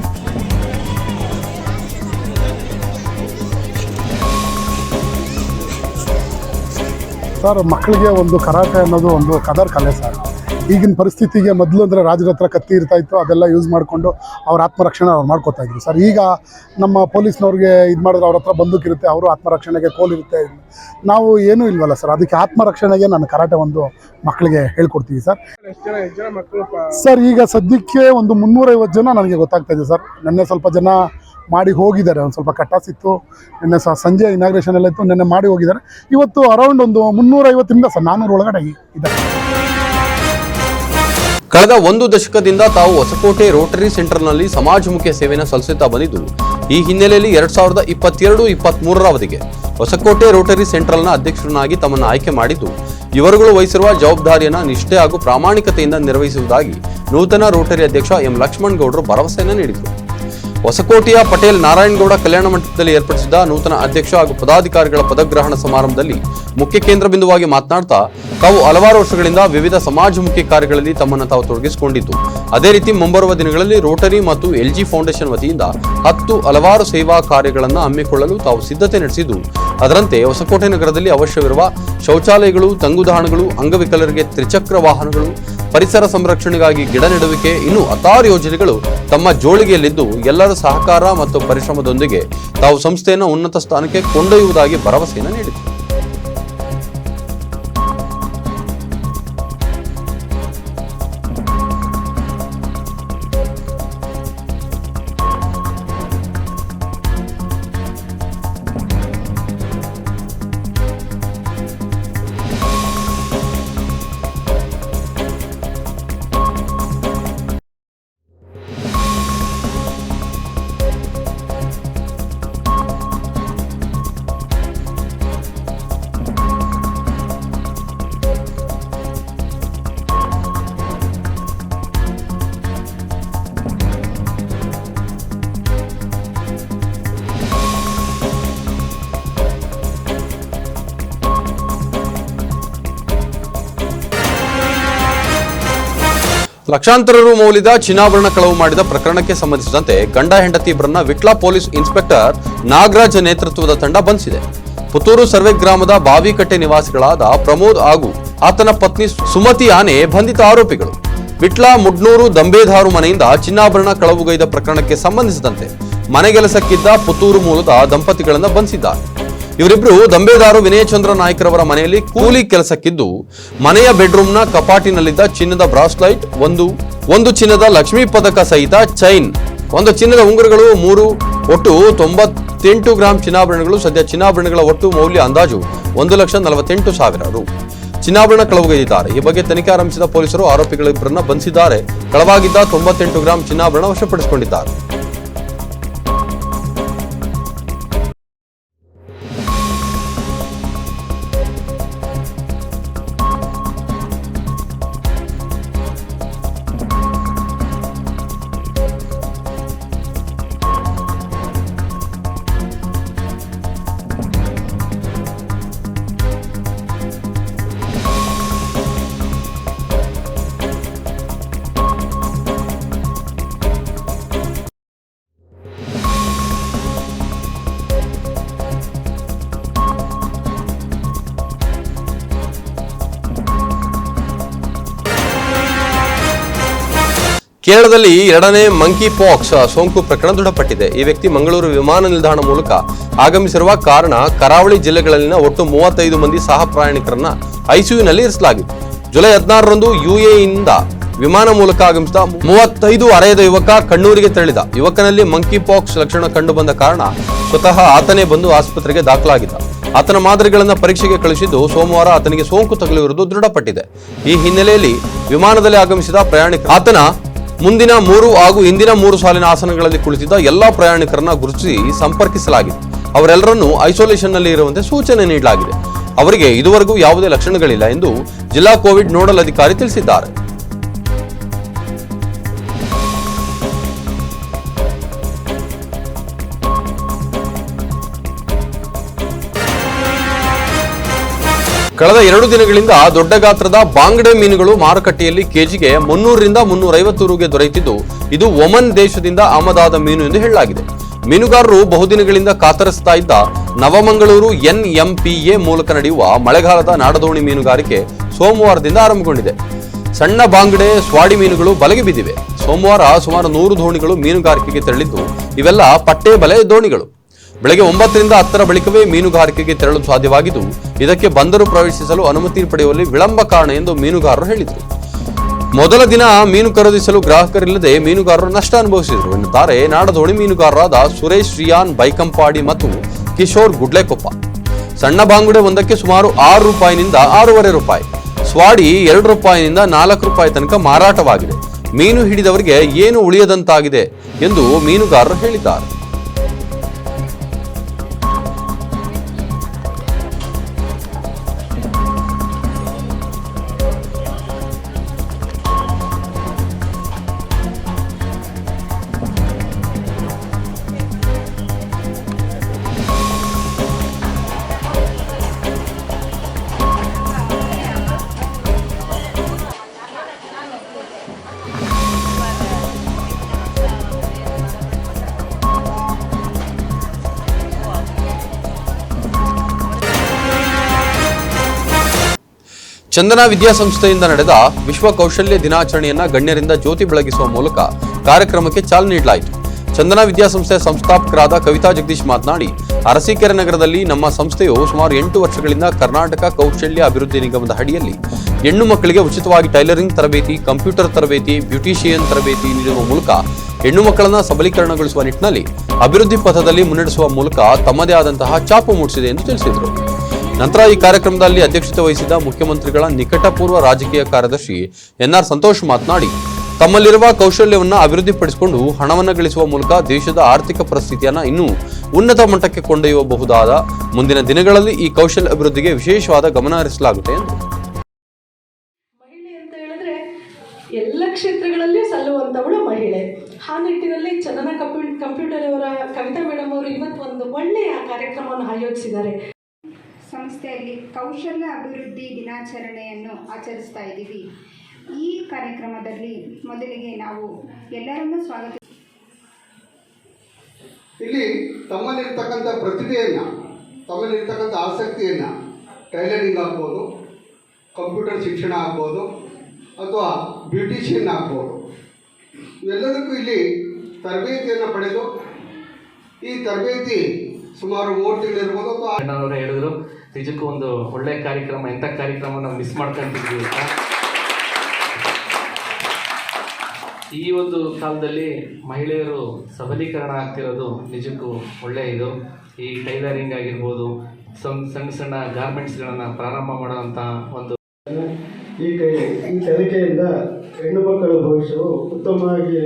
ಸರ್, ಮಕ್ಕಳಿಗೆ ಒಂದು ಕರಾಟೆ ಅನ್ನೋದು ಒಂದು ಕದರ್ ಕಲೆ ಸರ್. ಈಗಿನ ಪರಿಸ್ಥಿತಿಗೆ ಮೊದಲು ಅಂದರೆ ರಾಜರ ಹತ್ರ ಕತ್ತಿ ಇರ್ತಾಯಿತ್ತು, ಅದೆಲ್ಲ ಯೂಸ್ ಮಾಡಿಕೊಂಡು ಅವ್ರ ಆತ್ಮರಕ್ಷಣೆ ಅವ್ರು ಮಾಡ್ಕೋತಾ ಇದ್ರು ಸರ್. ಈಗ ನಮ್ಮ ಪೊಲೀಸ್ನವ್ರಿಗೆ ಇದು ಮಾಡಿದ್ರೆ ಅವ್ರ ಹತ್ರ ಬಂದೂಕಿರುತ್ತೆ, ಅವರು ಆತ್ಮರಕ್ಷಣೆಗೆ ಕೋಲಿರುತ್ತೆ. ನಾವು ಏನೂ ಇಲ್ವಲ್ಲ ಸರ್, ಅದಕ್ಕೆ ಆತ್ಮರಕ್ಷಣೆಗೆ ನಾನು ಕರಾಟೆ ಒಂದು ಮಕ್ಕಳಿಗೆ ಹೇಳ್ಕೊಡ್ತೀವಿ ಸರ್. ಸರ್, ಈಗ ಸದ್ಯಕ್ಕೆ ಒಂದು 350 ಜನ ನನಗೆ ಗೊತ್ತಾಗ್ತಾ ಇದೆ ಸರ್. ನೆನ್ನೆ ಸ್ವಲ್ಪ ಜನ ಮಾಡಿ ಹೋಗಿದ್ದಾರೆ, ಒಂದು ಸ್ವಲ್ಪ ಕಟ್ಟಾಸಿತ್ತು. ನಿನ್ನೆ ಸಂಜೆ ಇನಾಗ್ರೇಷನ್ ಎಲ್ಲ ಇತ್ತು, ನಿನ್ನೆ ಮಾಡಿ ಹೋಗಿದ್ದಾರೆ. ಇವತ್ತು ಅರೌಂಡ್ ಒಂದು 350ರಿಂದ 400 ಒಳಗಡೆ ಇದ್ದಾರೆ. ಕಳೆದ 1 ದಶಕದಿಂದ ತಾವು ಹೊಸಕೋಟೆ ರೋಟರಿ ಸೆಂಟರ್ನಲ್ಲಿ ಸಮಾಜಮುಖಿ ಸೇವೆಯನ್ನು ಸಲ್ಲಿಸುತ್ತಾ ಬಂದಿದ್ದು, ಈ ಹಿನ್ನೆಲೆಯಲ್ಲಿ 2022-23ರ ಅವಧಿಗೆ ಹೊಸಕೋಟೆ ರೋಟರಿ ಸೆಂಟ್ರಲ್ನ ಅಧ್ಯಕ್ಷರನ್ನಾಗಿ ತಮ್ಮನ್ನು ಆಯ್ಕೆ ಮಾಡಿದ್ದು, ಇವರುಗಳು ವಹಿಸಿರುವ ಜವಾಬ್ದಾರಿಯನ್ನು ನಿಷ್ಠೆ ಹಾಗೂ ಪ್ರಾಮಾಣಿಕತೆಯಿಂದ ನಿರ್ವಹಿಸುವುದಾಗಿ ನೂತನ ರೋಟರಿ ಅಧ್ಯಕ್ಷ ಎಂ ಲಕ್ಷ್ಮಣ್ ಗೌಡರು ಭರವಸೆಯನ್ನು ನೀಡಿದರು. ಹೊಸಕೋಟೆಯ ಪಟೇಲ್ ನಾರಾಯಣಗೌಡ ಕಲ್ಯಾಣ ಮಂಟಪದಲ್ಲಿ ಏರ್ಪಡಿಸಿದ ನೂತನ ಅಧ್ಯಕ್ಷ ಹಾಗೂ ಪದಾಧಿಕಾರಿಗಳ ಪದಗ್ರಹಣ ಸಮಾರಂಭದಲ್ಲಿ ಮುಖ್ಯ ಕೇಂದ್ರ ಬಿಂದುವಾಗಿ ಮಾತನಾಡ್ತಾ, ತಾವು ಹಲವಾರು ವರ್ಷಗಳಿಂದ ವಿವಿಧ ಸಮಾಜಮುಖಿ ಕಾರ್ಯಗಳಲ್ಲಿ ತಮ್ಮನ್ನು ತಾವು ತೊಡಗಿಸಿಕೊಂಡಿದ್ದು, ಅದೇ ರೀತಿ ಮುಂಬರುವ ದಿನಗಳಲ್ಲಿ ರೋಟರಿ ಮತ್ತು LG ಫೌಂಡೇಶನ್ ವತಿಯಿಂದ 10 ಹಲವಾರು ಸೇವಾ ಕಾರ್ಯಗಳನ್ನು ಹಮ್ಮಿಕೊಳ್ಳಲು ತಾವು ಸಿದ್ಧತೆ ನಡೆಸಿದ್ದು, ಅದರಂತೆ ಹೊಸಕೋಟೆ ನಗರದಲ್ಲಿ ಅವಶ್ಯವಿರುವ ಶೌಚಾಲಯಗಳು, ತಂಗುದಾಣಗಳು, ಅಂಗವಿಕಲರಿಗೆ ತ್ರಿಚಕ್ರ ವಾಹನಗಳು, ಪರಿಸರ ಸಂರಕ್ಷಣೆಗಾಗಿ ಗಿಡ ನೆಡುವಿಕೆ, ಇನ್ನೂ ಹತ್ತಾರು ಯೋಜನೆಗಳು ತಮ್ಮ ಜೋಳಿಗೆಯಲ್ಲಿದ್ದು, ಎಲ್ಲರ ಸಹಕಾರ ಮತ್ತು ಪರಿಶ್ರಮದೊಂದಿಗೆ ತಾವು ಸಂಸ್ಥೆಯನ್ನು ಉನ್ನತ ಸ್ಥಾನಕ್ಕೆ ಕೊಂಡೊಯ್ಯುವುದಾಗಿ ಭರವಸೆಯನ್ನು ನೀಡಿದರು. ಲಕ್ಷಾಂತರ ರು ಮೌಲ್ಯದ ಚಿನ್ನಾಭರಣ ಕಳವು ಮಾಡಿದ ಪ್ರಕರಣಕ್ಕೆ ಸಂಬಂಧಿಸಿದಂತೆ ಗಂಡ ಹೆಂಡತಿ ಇಬ್ಬರನ್ನ ವಿಟ್ಲ ಪೊಲೀಸ್ ಇನ್ಸ್ಪೆಕ್ಟರ್ ನಾಗರಾಜ್ ನೇತೃತ್ವದ ತಂಡ ಬಂಧಿಸಿದೆ. ಪುತ್ತೂರು ಸರ್ವೆ ಗ್ರಾಮದ ಬಾವಿಕಟ್ಟೆ ನಿವಾಸಿಗಳಾದ ಪ್ರಮೋದ್ ಹಾಗೂ ಆತನ ಪತ್ನಿ ಸುಮತಿ ಆನೆ ಬಂಧಿತ ಆರೋಪಿಗಳು. ವಿಟ್ಲ ಮುಡ್ನೂರು ದಂಬೇದಾರು ಮನೆಯಿಂದ ಚಿನ್ನಾಭರಣ ಕಳವುಗೈದ ಪ್ರಕರಣಕ್ಕೆ ಸಂಬಂಧಿಸಿದಂತೆ ಮನೆಗೆಲಸಕ್ಕಿದ್ದ ಪುತ್ತೂರು ಮೂಲದ ದಂಪತಿಗಳನ್ನು ಬಂಧಿಸಿದ್ದಾರೆ. ಇವರಿಬ್ಬರು ದಂಬೇದಾರು ವಿನಯಚಂದ್ರ ನಾಯ್ಕರವರ ಮನೆಯಲ್ಲಿ ಕೂಲಿ ಕೆಲಸಕ್ಕಿದ್ದು, ಮನೆಯ ಬೆಡ್ರೂಮ್ನ ಕಪಾಟಿನಲ್ಲಿದ್ದ ಚಿನ್ನದ ಬ್ರಾಸ್ಲೈಟ್, ಒಂದು ಚಿನ್ನದ ಲಕ್ಷ್ಮೀ ಪದಕ ಸಹಿತ ಚೈನ್, ಒಂದು ಚಿನ್ನದ ಉಂಗುರಗಳು, 3 ಒಟ್ಟು 98 ಗ್ರಾಂ ಚಿನ್ನಾಭರಣಗಳು. ಸದ್ಯ ಚಿನ್ನಾಭರಣಗಳ ಒಟ್ಟು ಮೌಲ್ಯ ಅಂದಾಜು 1,48,000 ರು. ಚಿನ್ನಾಭರಣ ಕಳವುಗೈದಿದ್ದಾರೆ. ಈ ಬಗ್ಗೆ ತನಿಖೆ ಆರಂಭಿಸಿದ ಪೊಲೀಸರು ಆರೋಪಿಗಳಿಬ್ಬರನ್ನ ಬಂಧಿಸಿದ್ದಾರೆ. ಕಳವಾಗಿದ್ದ 98 ಗ್ರಾಂ ಚಿನ್ನಾಭರಣ ವಶಪಡಿಸಿಕೊಂಡಿದ್ದಾರೆ. ಕೇರಳದಲ್ಲಿ ಎರಡನೇ ಮಂಕಿ ಪಾಕ್ಸ್ ಸೋಂಕು ಪ್ರಕರಣ ದೃಢಪಟ್ಟಿದೆ. ಈ ವ್ಯಕ್ತಿ ಮಂಗಳೂರು ವಿಮಾನ ನಿಲ್ದಾಣ ಮೂಲಕ ಆಗಮಿಸಿರುವ ಕಾರಣ ಕರಾವಳಿ ಜಿಲ್ಲೆಗಳಲ್ಲಿನ ಒಟ್ಟು 35 ಮಂದಿ ಸಹ ಪ್ರಯಾಣಿಕರನ್ನ ಐಸಿಯುನಲ್ಲಿ ಇರಿಸಲಾಗಿದೆ. ಜುಲೈ 16ರಂದು ಯುಎಇನಿಂದ ವಿಮಾನ ಮೂಲಕ ಆಗಮಿಸಿದ 35 ಅರೆಯದ ಯುವಕ ಕಣ್ಣೂರಿಗೆ ತೆರಳಿದ. ಯುವಕನಲ್ಲಿ ಮಂಕಿ ಪಾಕ್ಸ್ ಲಕ್ಷಣ ಕಂಡು ಬಂದ ಕಾರಣ ಸ್ವತಃ ಆತನೇ ಬಂದು ಆಸ್ಪತ್ರೆಗೆ ದಾಖಲಾಗಿದ್ದ. ಆತನ ಮಾದರಿಗಳನ್ನು ಪರೀಕ್ಷೆಗೆ ಕಳುಹಿಸಿದ್ದು ಸೋಮವಾರ ಆತನಿಗೆ ಸೋಂಕು ತಗುಲಿರುವುದು ದೃಢಪಟ್ಟಿದೆ. ಈ ಹಿನ್ನೆಲೆಯಲ್ಲಿ ವಿಮಾನದಲ್ಲಿ ಆಗಮಿಸಿದ ಪ್ರಯಾಣಿಕ ಆತನ ಮುಂದಿನ 3 ಹಾಗೂ ಹಿಂದಿನ 3 ಸಾಲಿನ ಆಸನಗಳಲ್ಲಿ ಕುಳಿತಿದ್ದ ಎಲ್ಲಾ ಪ್ರಯಾಣಿಕರನ್ನ ಗುರುತಿಸಿ ಸಂಪರ್ಕಿಸಲಾಗಿದೆ. ಅವರೆಲ್ಲರನ್ನೂ ಐಸೋಲೇಷನ್ನಲ್ಲಿ ಇರುವಂತೆ ಸೂಚನೆ ನೀಡಲಾಗಿದೆ. ಅವರಿಗೆ ಇದುವರೆಗೂ ಯಾವುದೇ ಲಕ್ಷಣಗಳಿಲ್ಲ ಎಂದು ಜಿಲ್ಲಾ ಕೋವಿಡ್ ನೋಡಲ್ ಅಧಿಕಾರಿ ತಿಳಿಸಿದ್ದಾರೆ. ಕಳೆದ 2 ದಿನಗಳಿಂದ ದೊಡ್ಡ ಗಾತ್ರದ ಬಾಂಗ್ಡೆ ಮೀನುಗಳು ಮಾರುಕಟ್ಟೆಯಲ್ಲಿ ಕೆಜಿಗೆ 300 ರಿಂದ 350 ರುಗೆ ದೊರೆಯುತ್ತಿದ್ದು, ಇದು ಒಮನ್ ದೇಶದಿಂದ ಆಮದಾದ ಮೀನು ಎಂದು ಹೇಳಲಾಗಿದೆ. ಮೀನುಗಾರರು ಬಹುದಿನಗಳಿಂದ ಕಾತರಿಸ್ತಾ ಇದ್ದ ನವಮಂಗಳೂರು NMPA ಮೂಲಕ ನಡೆಯುವ ಮಳೆಗಾಲದ ನಾಡದೋಣಿ ಮೀನುಗಾರಿಕೆ ಸೋಮವಾರದಿಂದ ಆರಂಭಗೊಂಡಿದೆ. ಸಣ್ಣ ಬಾಂಗ್ಡೆ ಸ್ವಾಡಿ ಮೀನುಗಳು ಬಲೆಗೆ ಬಿದ್ದಿವೆ. ಸೋಮವಾರ ಸುಮಾರು 100 ದೋಣಿಗಳು ಮೀನುಗಾರಿಕೆಗೆ ತೆರಳಿದ್ದು, ಇವೆಲ್ಲ ಪಟ್ಟೆ ಬಲೆ ದೋಣಿಗಳು. ಬೆಳಗ್ಗೆ 9 ರಿಂದ 10 ಬಳಿಕವೇ ಮೀನುಗಾರಿಕೆಗೆ ತೆರಳಲು ಸಾಧ್ಯವಾಗಿದ್ದು, ಇದಕ್ಕೆ ಬಂದರು ಪ್ರವೇಶಿಸಲು ಅನುಮತಿ ಪಡೆಯುವಲ್ಲಿ ವಿಳಂಬ ಕಾರಣ ಎಂದು ಮೀನುಗಾರರು ಹೇಳಿದರು. ಮೊದಲ ದಿನ ಮೀನು ಖರೀದಿಸಲು ಗ್ರಾಹಕರಿಲ್ಲದೆ ಮೀನುಗಾರರು ನಷ್ಟ ಅನುಭವಿಸಿದರು ಎನ್ನುತ್ತಾರೆ ನಾಡದೋಣಿ ಮೀನುಗಾರರಾದ ಸುರೇಶ್ ರಿಯಾನ್ ಬೈಕಂಪಾಡಿ ಮತ್ತು ಕಿಶೋರ್ ಗುಡ್ಲೆಕೊಪ್ಪ. ಸಣ್ಣ ಬಾಂಗುಡೆ ಒಂದಕ್ಕೆ ಸುಮಾರು ₹6 ನಿಂದ ₹6.5, ಸ್ವಾಡಿ ₹2 ನಿಂದ ₹4 ತನಕ ಮಾರಾಟವಾಗಿದೆ. ಮೀನು ಹಿಡಿದವರಿಗೆ ಏನು ಉಳಿಯದಂತಾಗಿದೆ ಎಂದು ಮೀನುಗಾರರು ಹೇಳಿದ್ದಾರೆ. ಚಂದನ ವಿದ್ಯಾಸಂಸ್ಥೆಯಿಂದ ನಡೆದ ವಿಶ್ವ ಕೌಶಲ್ಯ ದಿನಾಚರಣೆಯನ್ನ ಗಣ್ಯರಿಂದ ಜ್ಯೋತಿ ಬೆಳಗಿಸುವ ಮೂಲಕ ಕಾರ್ಯಕ್ರಮಕ್ಕೆ ಚಾಲನೆ ನೀಡಲಾಯಿತು. ಚಂದನ ವಿದ್ಯಾಸಂಸ್ಥೆಯ ಸಂಸ್ಥಾಪಕರಾದ ಕವಿತಾ ಜಗದೀಶ್ ಮಾತನಾಡಿ, ಅರಸೀಕೆರೆ ನಗರದಲ್ಲಿ ನಮ್ಮ ಸಂಸ್ಥೆಯು ಸುಮಾರು 8 ವರ್ಷಗಳಿಂದ ಕರ್ನಾಟಕ ಕೌಶಲ್ಯ ಅಭಿವೃದ್ಧಿ ನಿಗಮದ ಅಡಿಯಲ್ಲಿ ಹೆಣ್ಣು ಮಕ್ಕಳಿಗೆ ಉಚಿತವಾಗಿ ಟೈಲರಿಂಗ್ ತರಬೇತಿ, ಕಂಪ್ಯೂಟರ್ ತರಬೇತಿ, ಬ್ಯೂಟಿಷಿಯನ್ ತರಬೇತಿ ನೀಡುವ ಮೂಲಕ ಹೆಣ್ಣು ಮಕ್ಕಳನ್ನ ಸಬಲೀಕರಣಗೊಳಿಸುವ ನಿಟ್ಟಿನಲ್ಲಿ ಅಭಿವೃದ್ಧಿ ಪಥದಲ್ಲಿ ಮುನ್ನಡೆಸುವ ಮೂಲಕ ತಮ್ಮದೇ ಆದಂತಹ ಛಾಪು ಮೂಡಿಸಿದೆ ಎಂದು ತಿಳಿಸಿದರು. ನಂತರ ಈ ಕಾರ್ಯಕ್ರಮದಲ್ಲಿ ಅಧ್ಯಕ್ಷತೆ ವಹಿಸಿದ ಮುಖ್ಯಮಂತ್ರಿಗಳ ನಿಕಟಪೂರ್ವ ರಾಜಕೀಯ ಕಾರ್ಯದರ್ಶಿ NR ಸಂತೋಷ್ ಮಾತನಾಡಿ, ತಮ್ಮಲ್ಲಿರುವ ಕೌಶಲ್ಯವನ್ನು ಅಭಿವೃದ್ಧಿಪಡಿಸಿಕೊಂಡು ಹಣವನ್ನು ಗಳಿಸುವ ಮೂಲಕ ದೇಶದ ಆರ್ಥಿಕ ಪರಿಸ್ಥಿತಿಯನ್ನು ಇನ್ನೂ ಉನ್ನತ ಮಟ್ಟಕ್ಕೆ ಕೊಂಡೊಯ್ಯಬಹುದಾದ ಮುಂದಿನ ದಿನಗಳಲ್ಲಿ ಈ ಕೌಶಲ್ಯ ಅಭಿವೃದ್ಧಿಗೆ ವಿಶೇಷವಾದ ಗಮನ ಹರಿಸಲಾಗುತ್ತೆ ಎಂದು. ಮಹಿಳೆ ಅಂತ ಹೇಳಿದ್ರೆ ಎಲ್ಲ ಕ್ಷೇತ್ರಗಳಲ್ಲಿ ಸಲ್ಲುವಂಥವಳು ಮಹಿಳೆ. ಆ ನಿಟ್ಟಿನಲ್ಲಿ ಚಂದನ ಕಂಪ್ಯೂಟರ್ ಅವರ ಕವಿತಾ ಮೇಡಮ್ ಅವರು ಇವತ್ತು ಒಂದು ಒಳ್ಳೆಯ ಕಾರ್ಯಕ್ರಮವನ್ನು ಆಯೋಜಿಸಿದ್ದಾರೆ. ಸಂಸ್ಥೆಯಲ್ಲಿ ಕೌಶಲ್ಯ ಅಭಿವೃದ್ಧಿ ದಿನಾಚರಣೆಯನ್ನು ಆಚರಿಸ್ತಾ ಇದ್ದೀವಿ. ಈ ಕಾರ್ಯಕ್ರಮದಲ್ಲಿ ಮೊದಲಿಗೆ ನಾವು ಎಲ್ಲರನ್ನೂ ಸ್ವಾಗತ. ಇಲ್ಲಿ ತಮ್ಮಲ್ಲಿರ್ತಕ್ಕಂಥ ಪ್ರತಿಭೆಯನ್ನು, ತಮ್ಮಲ್ಲಿರ್ತಕ್ಕಂಥ ಆಸಕ್ತಿಯನ್ನು ಟೈಲರಿಂಗ್ ಆಗ್ಬೋದು, ಕಂಪ್ಯೂಟರ್ ಶಿಕ್ಷಣ ಆಗ್ಬೋದು, ಅಥವಾ ಬ್ಯೂಟಿಷಿಯನ್ ಆಗ್ಬೋದು, ಇವೆಲ್ಲದಕ್ಕೂ ಇಲ್ಲಿ ತರಬೇತಿಯನ್ನು ಪಡೆದು ಈ ತರಬೇತಿ ಸುಮಾರು 3 ತಿಂಗಳಿರ್ಬೋದು. ಅವರು ಹೇಳಿದ್ರು, ನಿಜಕ್ಕೂ ಒಂದು ಒಳ್ಳೆಯ ಕಾರ್ಯಕ್ರಮ, ಎಂಥ ಕಾರ್ಯಕ್ರಮ ನಾವು ಮಿಸ್ ಮಾಡ್ಕೊಂಡಿದ್ವಿ ಅಂತ. ಈ ಒಂದು ಕಾಲದಲ್ಲಿ ಮಹಿಳೆಯರು ಸಬಲೀಕರಣ ಆಗ್ತಿರೋದು ನಿಜಕ್ಕೂ ಒಳ್ಳೆಯ ಇದು. ಈ ಟೈಲರಿಂಗ್ ಆಗಿರ್ಬೋದು, ಸಣ್ಣ ಸಣ್ಣ ಗಾರ್ಮೆಂಟ್ಸ್ಗಳನ್ನು ಪ್ರಾರಂಭ ಮಾಡುವಂಥ ಒಂದು ಈ ಕಲಿಕೆಯಿಂದ ಹೆಣ್ಣು ಮಕ್ಕಳ ಭವಿಷ್ಯವು ಉತ್ತಮವಾಗಿ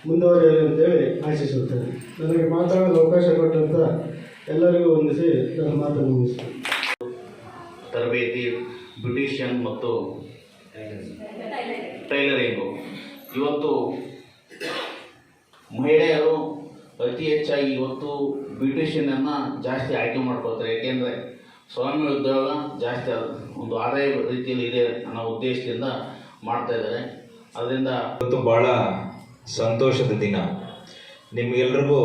ಮುಂದುವರಿಯಲಿ ಅಂತೇಳಿ ಆಶಿಸುತ್ತೇನೆ. ನನಗೆ ಮಾತಾಡಲು ಅವಕಾಶ ಕೊಟ್ಟಂತ ಎಲ್ಲರಿಗೂ ವಂದಿಸಿ ನನ್ನ ಮಾತನ್ನು ಮುಗಿಸ್ತೇನೆ. ತರಬೇತಿ, ಬ್ಯೂಟಿಷಿಯನ್ ಮತ್ತು ಟೈಲರಿಂಗು, ಇವತ್ತು ಮಹಿಳೆಯರು ಅತಿ ಹೆಚ್ಚಾಗಿ ಇವತ್ತು ಬ್ಯೂಟಿಷಿಯನನ್ನು ಜಾಸ್ತಿ ಆಯ್ಕೆ ಮಾಡ್ಕೊಳ್ತಾರೆ. ಏಕೆಂದರೆ ಸ್ವಯಂ ಉದ್ಯೋಗ ಜಾಸ್ತಿ ಒಂದು ಆದಾಯ ರೀತಿಯಲ್ಲಿ ಇದೆ ಅನ್ನೋ ಉದ್ದೇಶದಿಂದ ಮಾಡ್ತಾ ಇದ್ದಾರೆ. ಅದರಿಂದ ಇವತ್ತು ಭಾಳ ಸಂತೋಷದ ದಿನ. ನಿಮಗೆಲ್ರಿಗೂ